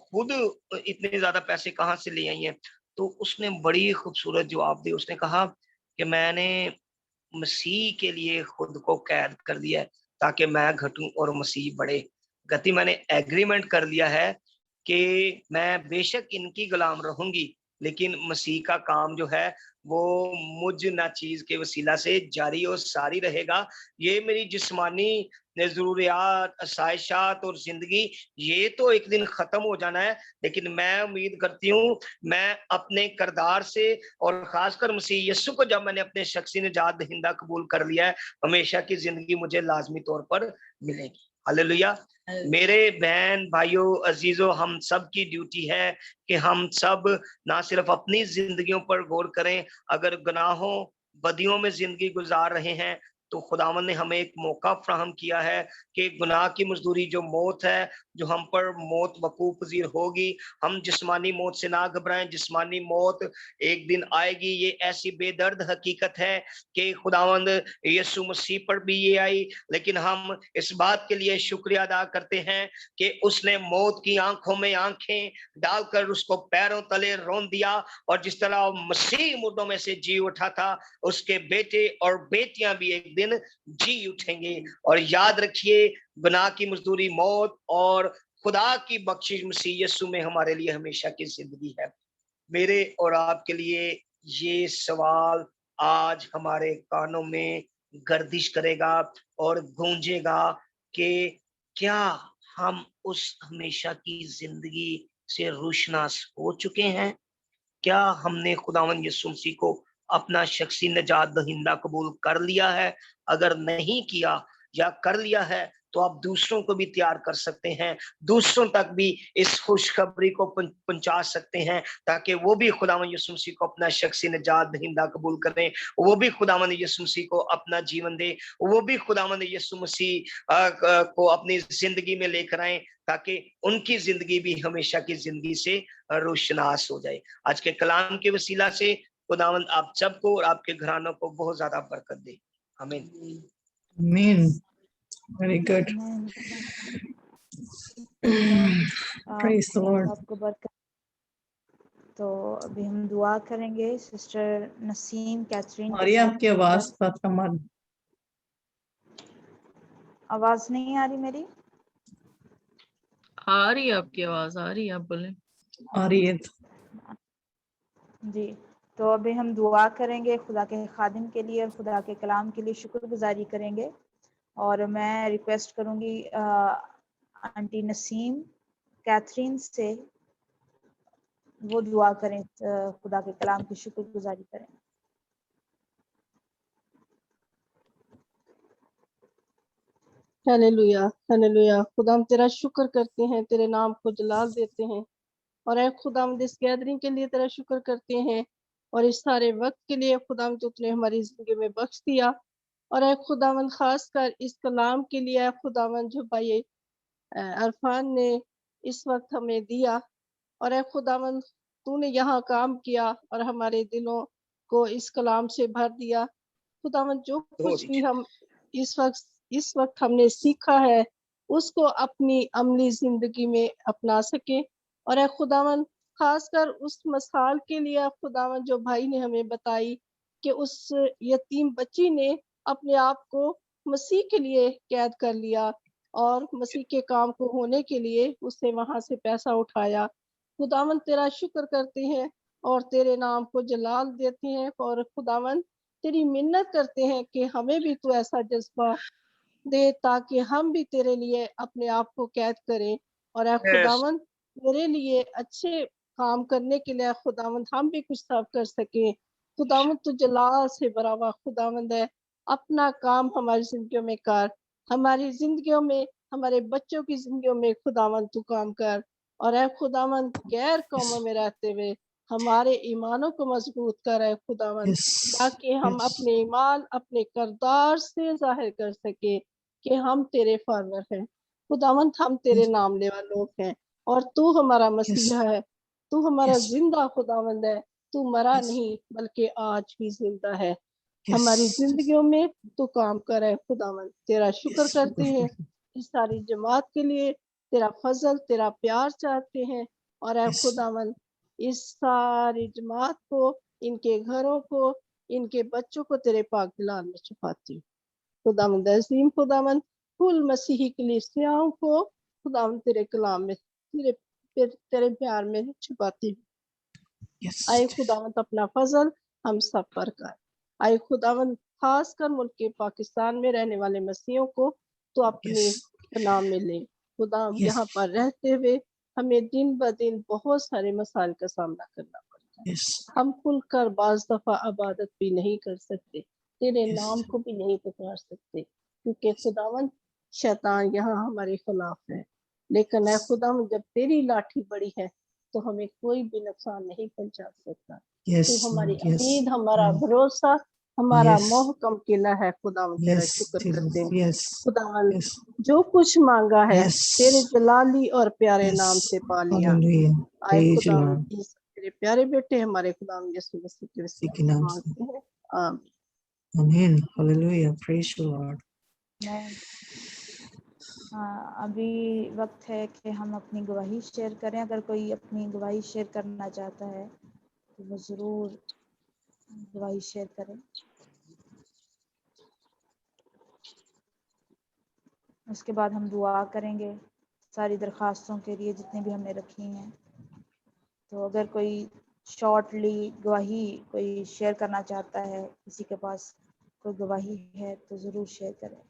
खुद इतने ज्यादा पैसे कहाँ से ले आई हैं। तो उसने बड़ी खूबसूरत जवाब दी। उसने कहा कि मैंने मसीह के लिए खुद को कैद कर दिया है ताकि मैं घटूं और मसीह बढ़े। गति मैंने एग्रीमेंट कर लिया है कि मैं बेशक इनकी गुलाम रहूंगी, लेकिन मसीह का काम जो है वो मुझ ना चीज के वसीला से जारी और सारी रहेगा। ये मेरी जिस्मानी जरूरियात, आसाइशात और जिंदगी, ये तो एक दिन खत्म हो जाना है, लेकिन मैं उम्मीद करती हूँ मैं अपने किरदार से और खासकर मसीह यीशु को जब मैंने अपने शख्सी निजात दहिंदा कबूल कर लिया है, हमेशा की जिंदगी मुझे लाजमी तौर पर मिलेगी। हालेलुया। मेरे बहन भाइयों अजीजों, हम सब की ड्यूटी है कि हम सब ना सिर्फ अपनी जिंदगियों पर गौर करें, अगर गुनाहों बदियों में जिंदगी गुजार रहे हैं तो खुदावंद ने हमें एक मौका फ्राहम किया है कि गुनाह की मजदूरी जो मौत है, जो हम पर मौत वकूफ पजीर होगी, हम जिस्मानी मौत से ना घबराएं। जिस्मानी मौत एक दिन आएगी, ये ऐसी बेदर्द हकीकत है कि खुदावंद यीशु मसीह पर भी ये आई, लेकिन हम इस बात के लिए शुक्रिया अदा करते हैं कि उसने मौत की आंखों में आंखें डालकर उसको पैरों तले रौंद दिया, और जिस तरह मसीह मुर्दों में से जी उठा था, उसके बेटे और बेटियां भी एक दिन जी उठेंगे। और याद रखिए, गुनाह की मजदूरी मौत, और खुदा की बख्शिश मसीह यीशु में हमारे लिए हमेशा की जिंदगी है। मेरे और आपके लिए ये सवाल आज हमारे कानों में गर्दिश करेगा और गूंजेगा कि क्या हम उस हमेशा की जिंदगी से रोशनास हो चुके हैं? क्या हमने खुदावंद यीशु मसीह को अपना शख्सी निजात दहिंदा कबूल कर लिया है? अगर नहीं किया या कर लिया है तो आप दूसरों को भी तैयार कर सकते हैं, दूसरों तक भी इस खुशखबरी को पहुंचा सकते हैं, ताकि वो भी खुदावंद यीशु मसीह को अपना शख्सी निजात दहिंदा कबूल करें, वो भी खुदावंद यीशु मसीह को अपना जीवन दे, वो भी खुदावंद यीशु मसीह को अपनी जिंदगी में लेकर आए, ताकि उनकी जिंदगी भी हमेशा की जिंदगी से रोशनास हो जाए। आज के कलाम के वसीला से खुदावंद आप सबको और आपके घरानों को बहुत ज्यादा बरकत दे। आमीन। Amen. Very good. Praise the Lord. आपको बरकत। तो अभी हम दुआ करेंगे। सिस्टर नसीम कैथरीन आ रही है आपकी आवाज? बात कमर आवाज नहीं आ रही मेरी? आ रही है आपकी आवाज, आ रही है, आप बोले। आ रही है जी। तो अभी हम दुआ करेंगे खुदा के खादिम के लिए और खुदा के कलाम के लिए शुक्रगुजारी करेंगे। और मैं रिक्वेस्ट करूंगी आंटी नसीम कैथरीन से वो दुआ करें, खुदा के कलाम की शुक्रगुजारी करें। Hallelujah, hallelujah. खुदा हम तेरा शुक्र करते हैं, तेरे नाम को जलाल देते हैं, और ऐ खुदा हम इस गैदरिंग के लिए तेरा शुक्र करते हैं, और इस सारे वक्त के लिए खुदा हम तुमने हमारी जिंदगी में बख्श दिया। और ऐ खुदावंद खास कर इस कलाम के लिए ऐ खुदावंद जो भाई अरफान ने इस वक्त हमें दिया, और ऐ खुदावंद तूने यहाँ काम किया और हमारे दिलों को इस कलाम से भर दिया। खुदावंद जो कुछ भी हम इस वक्त हमने सीखा है उसको अपनी अमली जिंदगी में अपना सके। और ऐ खुदावंद खासकर उस मिसाल के लिए खुदावंद जो भाई ने हमें बताई कि उस यतीम बच्ची ने अपने आप को मसीह के लिए कैद कर लिया और मसीह के काम को होने के लिए उसने वहां से पैसा उठाया। खुदावंद तेरा शुक्र करते हैं और तेरे नाम को जलाल देते हैं, और खुदावंद तेरी मिन्नत करते हैं कि हमें भी तू ऐसा जज्बा दे ताकि हम भी तेरे लिए अपने आप को कैद करें। और ऐ खुदावंद तेरे लिए अच्छे काम करने के लिए खुदावंद हम भी कुछ सब कर सके। खुदावंद तू जलाल से भरा हुआ खुदावंद है, अपना काम हमारी जिंदगियों में कर, हमारी जिंदगियों में, हमारे बच्चों की जिंदगियों में खुदावंद तू काम कर। और ऐ खुदावंद गैर कौमों में रहते हुए हमारे ईमानों को मजबूत कर है खुदावंद, ताकि हम अपने ईमान अपने किरदार से जाहिर कर सके कि हम तेरे फॉलोअर हैं। खुदावंद हम तेरे नाम लेवा लोग हैं, और तू हमारा मसीहा है, तू हमारा जिंदा खुदावंद है, तू मरा नहीं बल्कि आज भी जिंदा है। हमारी जिंदगियों में तू काम कर है खुदावंद। तेरा शुक्र करते हैं इस सारी जमात के लिए, तेरा फजल तेरा प्यार चाहते हैं। और ऐ खुदावंद इस सारी जमात को, इनके घरों को, इनके बच्चों को तेरे पाक दिलान में छुपाती हूँ। खुदावंद अजीम खुदावंद कुल मसीही कलीसियाओं को खुदावंद तेरे कलाम में तेरे प्यार में छुपाती हूँ। आए खुदावंद अपना फजल हम सब पर कर। आए खुदावन खासकर मुल्क के पाकिस्तान में रहने वाले मसीहों को तो अपने Yes. नाम में ले। खुदा Yes. यहाँ पर रहते हुए हमें दिन ब दिन बहुत सारे मसाइल का सामना करना पड़ता है। Yes. हम खुलकर बाज दफा इबादत भी नहीं कर सकते, तेरे Yes. नाम को भी नहीं पुकार सकते, क्योंकि खुदावन शैतान यहाँ हमारे खिलाफ है। लेकिन ऐ खुदावन जब तेरी लाठी बड़ी है तो हमें कोई भी नुकसान नहीं पहुंचा सकता। Yes. तू हमारी Lord. Yes. उम्मीद, हमारा भरोसा, हमारा Yes. मोहकम किला है। खुदावन तेरा Yes. शुक्र Jesus. करते हैं। Yes. खुदावन Yes. जो कुछ मांगा है Yes. तेरे जलाली और प्यारे Yes. नाम से पा लिया। Hallelujah. आए Praise you, खुदावन Lord. तेरे प्यारे बेटे हमारे खुदावन यीशु मसीह के उसी के वसीले नाम से से। मांगते हैं, आमीन। Amen. Hallelujah. Praise you, Lord. अभी वक्त है कि हम अपनी गवाही शेयर करें। अगर कोई अपनी गवाही शेयर करना चाहता है तो वो ज़रूर गवाही शेयर करें। उसके बाद हम दुआ करेंगे सारी दरख्वास्तों के लिए जितनी भी हमने रखी हैं। तो अगर कोई शॉर्टली गवाही कोई शेयर करना चाहता है, किसी के पास कोई गवाही है तो ज़रूर शेयर करें।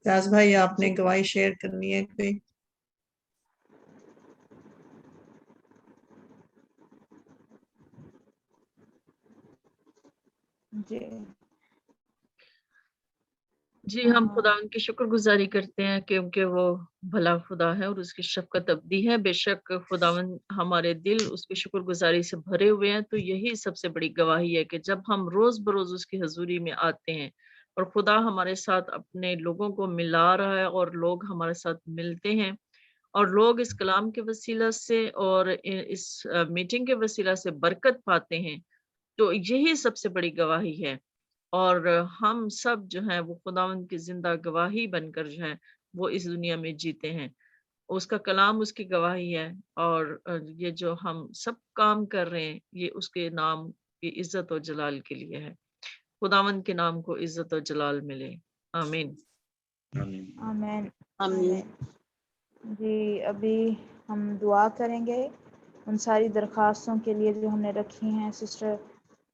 राज भाई आपने गवाही शेयर करनी है कोई? जी हम खुदा की शुक्रगुजारी करते हैं क्योंकि वो भला खुदा है और उसकी शफकत अब्दी है। बेशक खुदावन हमारे दिल उसकी शुक्रगुजारी से भरे हुए हैं। तो यही सबसे बड़ी गवाही है कि जब हम रोज बरोज उसकी हजूरी में आते हैं और खुदा हमारे साथ अपने लोगों को मिला रहा है और लोग हमारे साथ मिलते हैं और लोग इस कलाम के वसीला से और इस मीटिंग के वसीला से बरकत पाते हैं, तो यही सबसे बड़ी गवाही है। और हम सब जो हैं वो खुदावंद की जिंदा गवाही बनकर जो है वो इस दुनिया में जीते हैं। उसका कलाम उसकी गवाही है और ये जो हम सब काम कर रहे हैं ये उसके नाम की इज्जत और जलाल के लिए है। खुदावंद के नाम को इज्जत और जलाल मिले। आमीन। आमीन। आमीन। जी अभी हम दुआ करेंगे उन सारी दरख्वास्तों के लिए जो हमने रखी हैं। सिस्टर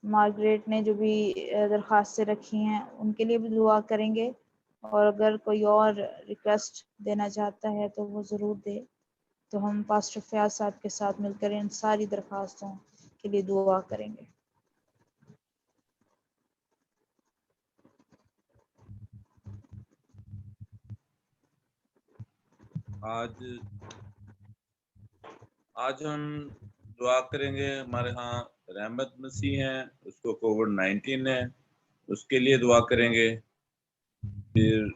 मार्गरेट ने जो भी दरख्वास्तें रखी हैं उनके लिए भी दुआ करेंगे, और अगर कोई और रिक्वेस्ट देना चाहता है तो वो ज़रूर दे। तो हम पास्टर फयाज साहब के साथ मिलकर इन सारी दरख्वास्तों के लिए दुआ करेंगे। आज हम दुआ करेंगे। हमारे यहाँ रहमत मसीह हैं, उसको कोविड-19 है, उसके लिए दुआ करेंगे। फिर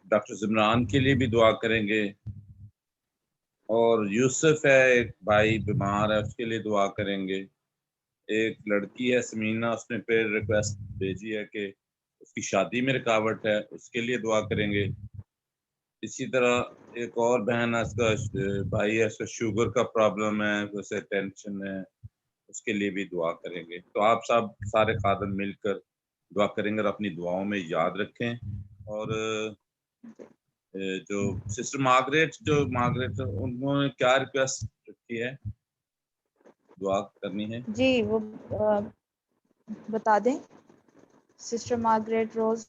डॉक्टर जिमरान के लिए भी दुआ करेंगे, और यूसुफ है एक भाई बीमार है उसके लिए दुआ करेंगे। एक लड़की है समीना, उसने फिर रिक्वेस्ट भेजी है कि उसकी शादी में रुकावट है, उसके लिए दुआ करेंगे। इसी तरह एक और बहन है, उसका भाई है, उसका शुगर का प्रॉब्लम है, उसे टेंशन है, उसके लिए भी दुआ करेंगे। तो आप सब सारे खादम मिलकर दुआ करेंगे और अपनी दुआओं में याद रखें। और जो सिस्टर मार्गरेट उन्होंने क्या रिक्वेस्ट रखी है, दुआ करनी है? जी वो बता दें सिस्टर मार्गरेट रोज।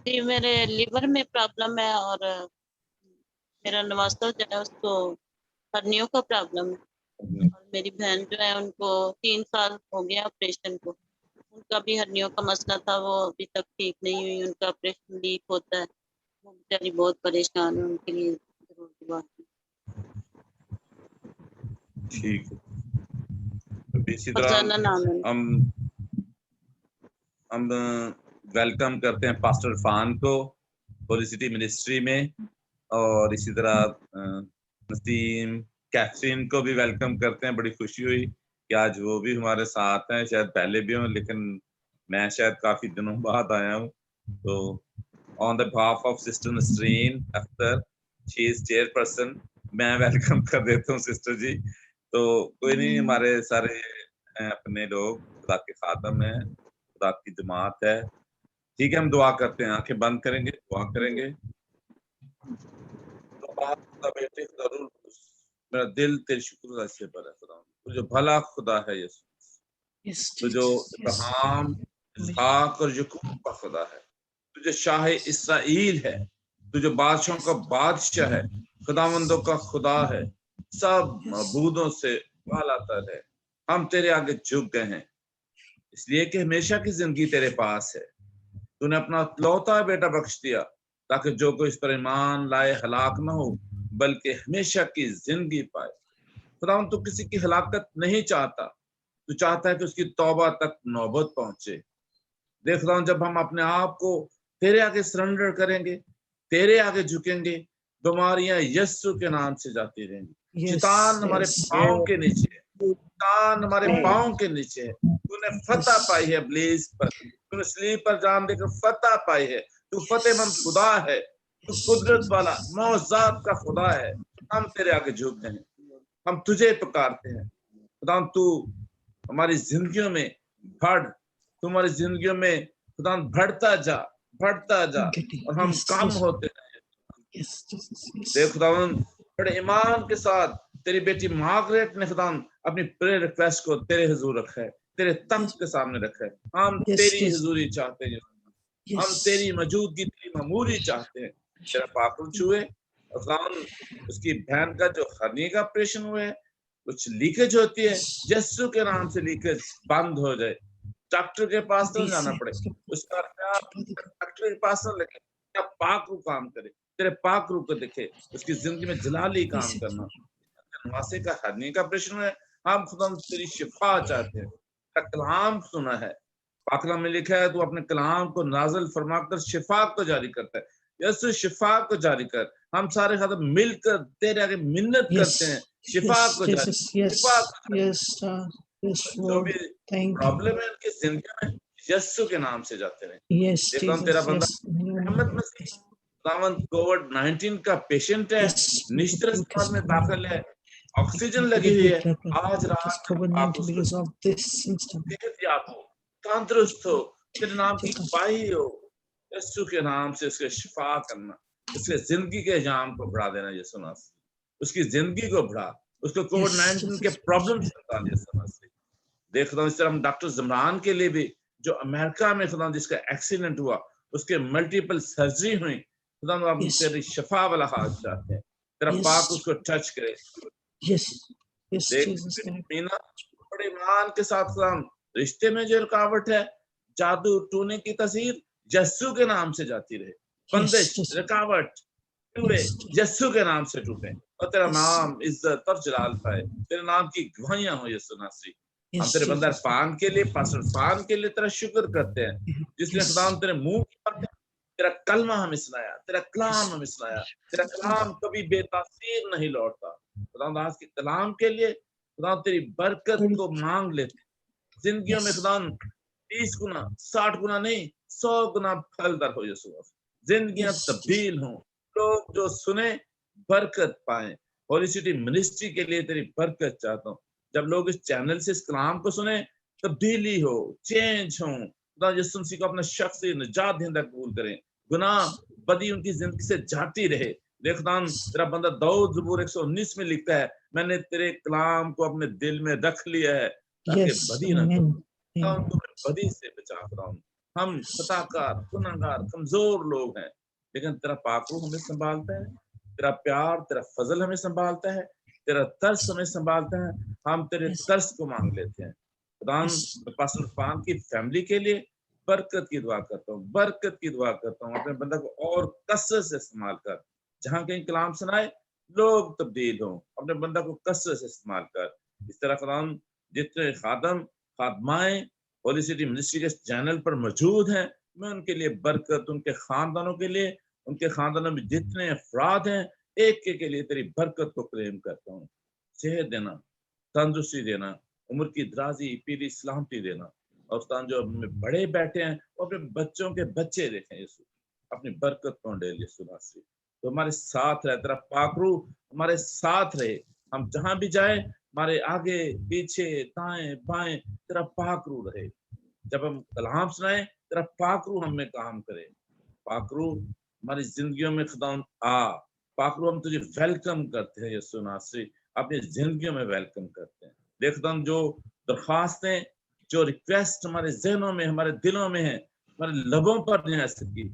जी मेरे लिवर में प्रॉब्लम है और मेरा नवासा जो है उसको हर्नियों का प्रॉब्लम है, और मेरी बहन जो है उनको 3 साल हो गया ऑपरेशन को। उनका भी हर्नियों का मसला था, वो अभी तक ठीक नहीं हुई, उनका ऑपरेशन लीक होता है। वो बेचारी बहुत परेशान है, उनके लिए जरूर दुआ। ठीक है। इसी तरह हम वेलकम करते हैं पास्टर फान को होली सिटी मिनिस्ट्री में, और इसी तरह नसीम कैथरीन को भी वेलकम करते हैं। बड़ी खुशी हुई कि आज वो भी हमारे साथ हैं, शायद पहले भी हों लेकिन मैं शायद काफी दिनों बाद आया हूँ। तो on the behalf of sister Nasreen Akhtar, she is chairperson, मैं वेलकम कर देता हूँ सिस्टर जी। तो कोई नहीं, हमारे सारे हैं अपने लोग, खुदा के खादम हैं, खुदा की जमात है। ठीक है, हम दुआ करते हैं, आंखें बंद करेंगे, दुआ करेंगे। तो बात खुदा बेटे खुदा रूह कुद्दूस, मेरा दिल तेरे शुक्र से भरा है खुदा, तू जो भला खुदा है यीशु, Yes, तू जो Jesus. Yes. इब्राहिम, इसहाक और याकूब का खुदा है, तू जो शाह इसराइल है, तू जो बादशाहों का बादशाह है, खुदावंदों का खुदा है, सब मबूदों से वालातर है। हम तेरे आगे झुक गए हैं इसलिए कि हमेशा की जिंदगी तेरे पास है। तूने अपना लौता बेटा बख्श दिया ताकि जो कोई इस पर ईमान लाए हलाक न हो बल्कि हमेशा की जिंदगी पाए। खुदावंद तू किसी की हलाकत नहीं चाहता, तू चाहता है कि उसकी तौबा तक नौबत पहुंचे। देख खुदावंद जब हम अपने आप को तेरे आगे सरेंडर करेंगे, तेरे आगे झुकेंगे, बीमारियां यीशु के नाम से जाती रहेंगी। Yes, शैतान हमारे yes. पांव के नीचे है, शैतान हमारे पांव के नीचे है। तूने फतह पाई है इब्लीस पर, तूने सलीब पर जान देकर फतह पाई है। तू फतेहमंद खुदा है, तू कुदरत वाला मौजूद का खुदा है। हम तेरे आगे झुकते हैं, हम तुझे पुकारते हैं। खुदा तू हमारी जिंदगियों में बढ़, तू हमारी जिंदगियों में खुदा बढ़ता जा, बढ़ता जा और हम Yes, कम yes. होते हैं। Yes, Jesus. Yes. देख खुदावन बड़े ईमान के साथ तेरी बेटी मार्गरेट ने खुदावन अपनी प्रेयर रिक्वेस्ट को तेरे हुजूर रखा है, तेरे तख्त के सामने रखा है। हम Yes, तेरी yes. हुजूरी चाहते हैं, हम Yes. तेरी मौजूदगी, तेरी मामूली चाहते हैं। तेरा पाकुल छुए और खुदावन उसकी बहन का जो हर्नी का ऑपरेशन हुआ है, कुछ लीकेज होती है, यीशु के नाम से लीकेज बंद हो जाए। डॉक्टर के पास तो जाना पड़े, उसका डॉक्टर के पास न लगे, क्या पाक रूह काम करे, तेरे पाक रूह को देखे, उसकी जिंदगी में जलाली काम करना। नवासे का हरनी का प्रश्न है, हम खुदा तेरी शिफा चाहते हैं। कलाम सुना है, पाकलाम में लिखा है तू अपने कलाम को नाज़िल फरमाकर शिफा को जारी करता है। यीशु शिफा को जारी कर। हम सारे खादम मिलकर तेरे आगे मिन्नत करते हैं, शिफा को जारी, शिफा को जारी। जो भी प्रॉब्लम है उनकी जिंदगी में यीशु के नाम से जाते रहे। देखो हम तेरा बंदा मोहम्मद मसीह कोविड-19 का पेशेंट है, निश्चित अस्पताल में दाखिल है, ऑक्सीजन लगी हुई है। आज रात आप उसको तंदुरुस्त हो, तेरे नाम की पाई हो, यीशु के नाम से उसके शिफा करना, उसके जिंदगी के जाम को बढ़ा देना यीशु मसीह, उसकी जिंदगी को बढ़ा, उसको कोविड-19 के प्रॉब्लम से निकाल यीशु मसीह। देख रहा हूँ इस तरह हम डॉक्टर जमरान के लिए भी जो अमेरिका में खुदा जिसका एक्सीडेंट हुआ, उसके मल्टीपल सर्जरी हुई, खुदा हम तेरी शिफा वाला हाथ चाहते हैं, तेरा पाक उसको टच करे। मीना बड़े ईमान के साथ खुदा रिश्ते में जो रुकावट है, जादू टूने की तस्वीर यीशु के नाम से जाती रहे, बंदिश रुकावट यीशु के नाम से टूटे और तेरा नाम इज्जत और जलाल पाए, तेरे नाम की गवाहियां हो यीशु मसीह। हम तेरे बंदा इरफान के लिए, पास्टर इरफान के लिए तेरा शुक्र करते हैं, जिसने खुदा तेरे मुंह की बातें, तेरा कलमा हमें सुनाया, तेरा कलाम हमें सुनाया। तेरा कलाम कभी बेतासीर नहीं लौटता। खुदा आज के कलाम के लिए खुदा तेरी बरकत को मांग लेते, जिंदगियों में खुदा 30 गुना 60 गुना नहीं 100 गुना फलदार हो यीशु, जिंदगियां तब्दील हों, लोग जो सुने बरकत पाए। होली सिटी मिनिस्ट्री के लिए तेरी बरकत चाहता हूँ, जब लोग इस चैनल से इस कलाम को सुने तब्दीली हो, चेंज हो, खुदा यीशु मसीह को अपना शख्सी निजात देंदा कबूल करें, गुनाह बदी उनकी जिंदगी से जाती रहे। देखदान तेरा बंदा दाऊद ज़बूर 119 में लिखता है, मैंने तेरे कलाम को अपने दिल में रख लिया है ताकि बदी ना हो, बदी से बचा कर। हम खताकार, गुनाहगार, कमजोर लोग हैं, लेकिन तेरा पाक रूह हमें संभालता है, तेरा प्यार, तेरा फजल हमें संभालता है, तेरा तरस हमें संभालता है। हम तेरे तरस को मांग लेते हैं। खुदान पास्टर इरफान की फैमिली के लिए बरकत की दुआ करता हूँ, बरकत की दुआ करता हूँ। अपने बंदा को और कसरत से इस्तेमाल कर, जहाँ कहीं कलाम सुनाए लोग तब्दील हों, अपने बंदा को कसरत से इस्तेमाल कर। इस तरह खुदान जितने खादम खादमाएं होली सिटी मिनिस्ट्री के चैनल पर मौजूद हैं, मैं उनके लिए बरकत, उनके खानदानों के लिए, उनके खानदानों में जितने अफराद हैं, एक के लिए तेरी बरकत को क्लेम करता हूँ। सेहत देना, तंदुरुस्ती देना, उम्र की दराजी, पीरी सलामती देना। और जो बड़े बैठे हैं वो अपने बच्चों के बच्चे देखें यीशु, अपनी बरकत को डेल यीशु मसीह, तो हमारे साथ रहे, तेरा पाक रूह हमारे साथ रहे। हम जहां भी जाए हमारे आगे पीछे दाएं बाएं तेरा पाक रू रहे। जब हम कलाम सुनाए तेरा पाक रू हम में काम करे। पाक रू हमारी जिंदगियों में खुदावंद आ। पाक रू हम तुझे वेलकम करते हैं यीशु नासरी, अपनी जिंदगियों में वेलकम करते हैं। देख खुदावंद जो दरख्वास्तें जो रिक्वेस्ट हमारे जहनों में हमारे दिलों में है, हमारे लबों पर नहीं आ सकी,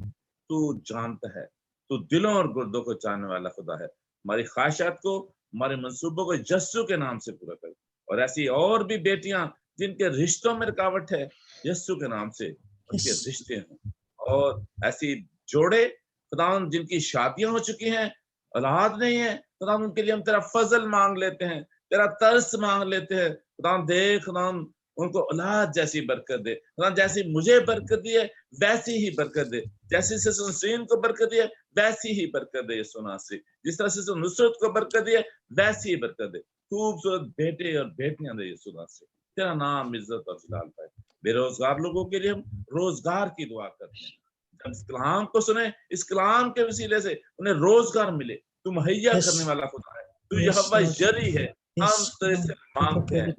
तू जानता है। तू दिलों और गुर्दों को जानने वाला खुदा है। हमारी ख्वाहिशात को हमारे मंसूबों को यस्सु के नाम से पूरा कर। और ऐसी और भी बेटियां जिनके रिश्तों में रुकावट है, यस्सु के नाम से उनके Yes. रिश्ते हों। और ऐसी जोड़े खुदावंद जिनकी शादियां हो चुकी हैं, औलाद नहीं है, खुदावंद उनके लिए हम तेरा फजल मांग लेते हैं, तेरा तरस मांग लेते हैं। खुदावंद देख खुदावंद उनको औलाद जैसी बरकत दे। खुदावंद जैसी मुझे बरकत दी है वैसी ही बरकत दे। जैसे सिस्टर नसरीन को बरकत दी है वैसी ही बरकत दे यीशु नासरी। जिस तरह सिस्टर नुसरत को बरकत दी है वैसी ही बरकत दे। खूबसूरत बेटे और बेटियां दे यीशु नासरी। तेरा नाम इज्जत और जलाल पाए। बेरोजगार लोगों के लिए हम रोजगार की दुआ करते हैं। जब इस कलाम को सुने, इस कलाम के वसीले से उन्हें रोजगार मिले। तू मुहैया Yes. करने वाला खुदा है। तू Yes, यहोवा Lord. जरी है। हम Yes, तेरे Lord. से मांगते हैं,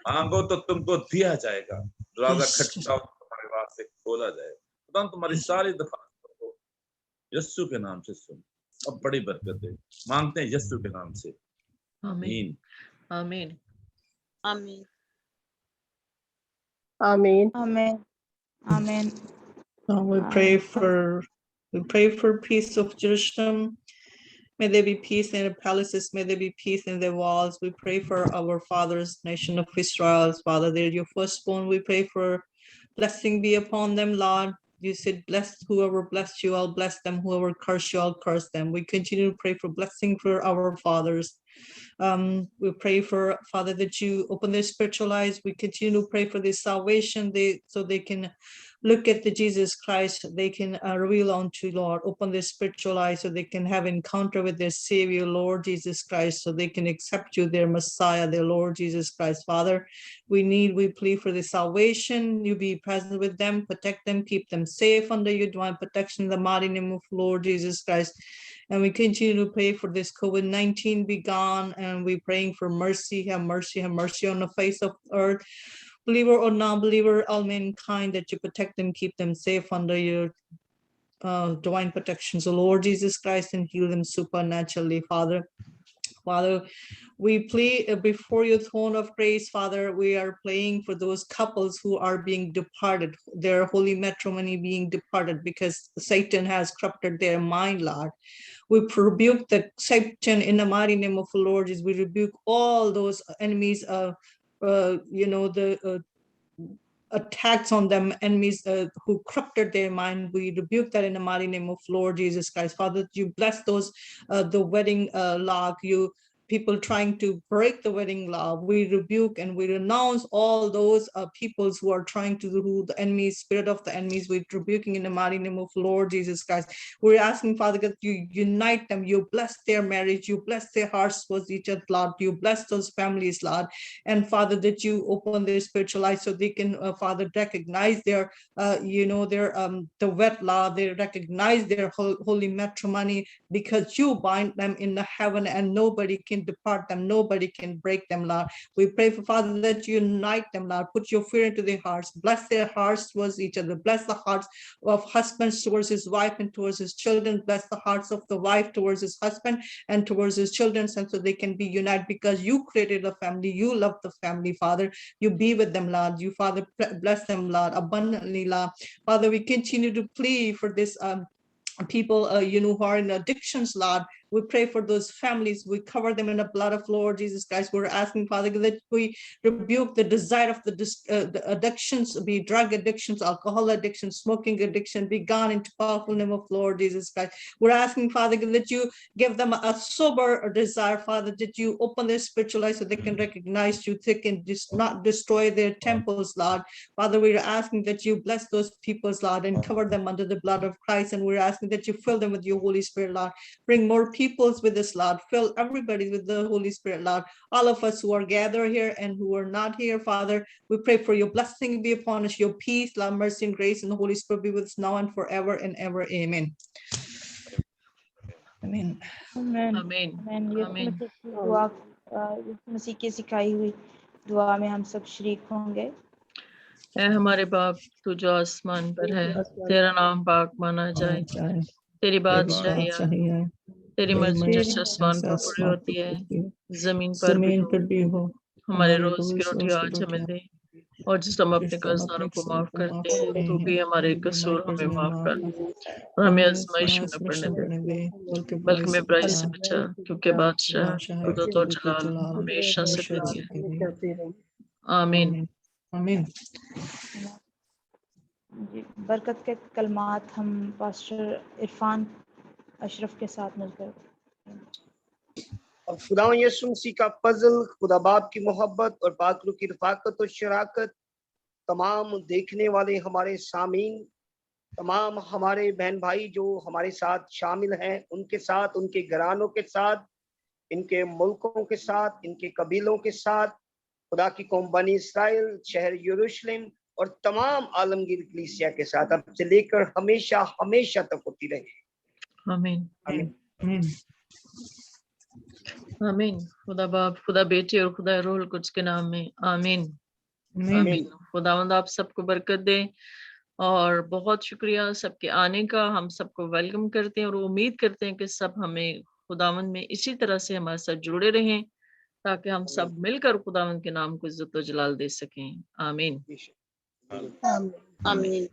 मांगो तो तुमको दिया जाएगा। दरवाजा Yes. खटखटाओ तो तुम्हारे वास्ते खोला जाएगा। खुदा तुम्हारी Yes. सारी दरख्वास्तों को यस्सु के नाम से सुन और बड़ी बरकत दे। मांगते हैं यस्सु के नाम से, आमीन आमीन। आमीन। आमीन। Amen. Amen. We pray for peace of Jerusalem. May there be peace in the palaces. May there be peace in the walls. We pray for our fathers, nation of Israel. Father, they're your firstborn. We pray for blessing be upon them, Lord. You said, blessed whoever blessed you, I'll bless them. Whoever cursed you, I'll curse them. We continue to pray for blessing for our fathers. We pray for, Father, that you open their spiritual eyes. We continue to pray for their salvation, so they can look at the Jesus Christ. They can reveal unto Lord, open their spiritual eyes so they can have encounter with their Savior, Lord Jesus Christ, so they can accept you, their Messiah, their Lord Jesus Christ. Father, we plead for the salvation. You be present with them, protect them, keep them safe under your divine protection in the mighty name of Lord Jesus Christ. And we continue to pray for this COVID-19 be gone, and we're praying for mercy, have mercy on the face of earth. Believer or non-believer, all mankind, that you protect them, keep them safe under your divine protection. So Lord Jesus Christ, and heal them supernaturally, Father. Father, we plead before your throne of grace, Father. We are praying for those couples who are being departed, their holy matrimony being departed because Satan has corrupted their mind, Lord. We rebuke the Satan in the mighty name of the Lord. We rebuke all those enemies, the attacks on them, enemies who corrupted their mind. We rebuke that in the mighty name of Lord Jesus Christ. Father, you bless those, the wedding law, people trying to break the wedding law. We rebuke and we renounce all those peoples who are trying to do the enemy, spirit of the enemies. We're rebuking in the mighty name of Lord Jesus Christ. We're asking, Father, that you unite them, you bless their marriage, you bless their hearts towards each other, Lord. You bless those families, Lord. And Father, that you open their spiritual eyes so they can, Father, recognize their, the wet law. They recognize their holy matrimony, because you bind them in the heaven and nobody can depart them, nobody can break them, Lord. We pray for, Father, that you unite them, Lord. Put your fear into their hearts, bless their hearts towards each other, bless the hearts of husbands towards his wife and towards his children, bless the hearts of the wife towards his husband and towards his children, and so they can be united, because you created a family, you love the family, Father. You be with them, Lord. You, Father, bless them, Lord, abundantly, Lord. Father, we continue to plead for this people who are in addictions, Lord. We pray for those families. We cover them in the blood of Lord Jesus Christ. We're asking, Father, that we rebuke the desire of the addictions, be drug addictions, alcohol addiction, smoking addiction, be gone into powerful name of Lord Jesus Christ. We're asking, Father, that you give them a sober desire, Father, that you open their spiritual eyes so they can recognize you, they can not destroy their temples, Lord. Father, we're asking that you bless those peoples, Lord, and cover them under the blood of Christ. And we're asking that you fill them with your Holy Spirit, Lord. Bring more peoples with this, Lord. Fill everybody with the Holy Spirit, Lord. All of us who are gathered here and who are not here, Father, we pray for your blessing be upon us, your peace, love, mercy, and grace, and the Holy Spirit be with us now and forever and ever. Amen. Amen. Amen. आमीन Amen. ये आमीन दुआ यीशु मसीह की सिखाई हुई दुआ में हम सब शरीक होंगे। ऐ हमारे बाप तू जो आसमान पर है, तेरा नाम पाक माना जाए, तेरी बादशाही आए, तेरी मर्जी जैसे आसमान पर पूरी होती है जमीन पर भी हो। हमारे रोज की रोटी आज हमें दे, और जिस हम अपने कर्जदारों को माफ करते हैं तो भी हमारे कसूर हमें माफ कर, और हमें आजमाइश में न पड़ने दे, बल्कि हमें बुराई से बचा, क्योंकि बादशाह, कुदरत और जलाल हमेशा से तेरी है। आमीन। आमीन। जी, बरकत के कलमात हम पास्टर इरफान अशरफ के साथ मिलकर। और खुदा यीशु मसीह का फजल, खुदा बाप की मोहब्बत और पाक रूह की रफाकत और शराकत तमाम देखने वाले हमारे सामीन, तमाम हमारे बहन भाई जो हमारे साथ शामिल हैं, उनके साथ, उनके घरानों के साथ, इनके मुल्कों के साथ, इनके कबीलों के साथ, खुदा की कौम बनी इस्राइल, शहर यरूशलेम और तमाम आलमगीर कलीसिया के साथ अब से लेकर हमेशा हमेशा तक होती रहे। आमीन। आमीन। आमीन। खुदा बाप, खुदा बेटे और खुदा रूह कुद्स के नाम में आमीन। आमीन। खुदावंद आप सबको बरकत दे, और बहुत शुक्रिया सबके आने का। हम सबको वेलकम करते हैं और उम्मीद करते हैं कि सब हमें खुदावंद में इसी तरह से हमारे साथ जुड़े रहें, ताकि हम सब मिलकर खुदावंद के नाम को इज्जत और जलाल दे सकें। आमीन। आमीन। आमीन।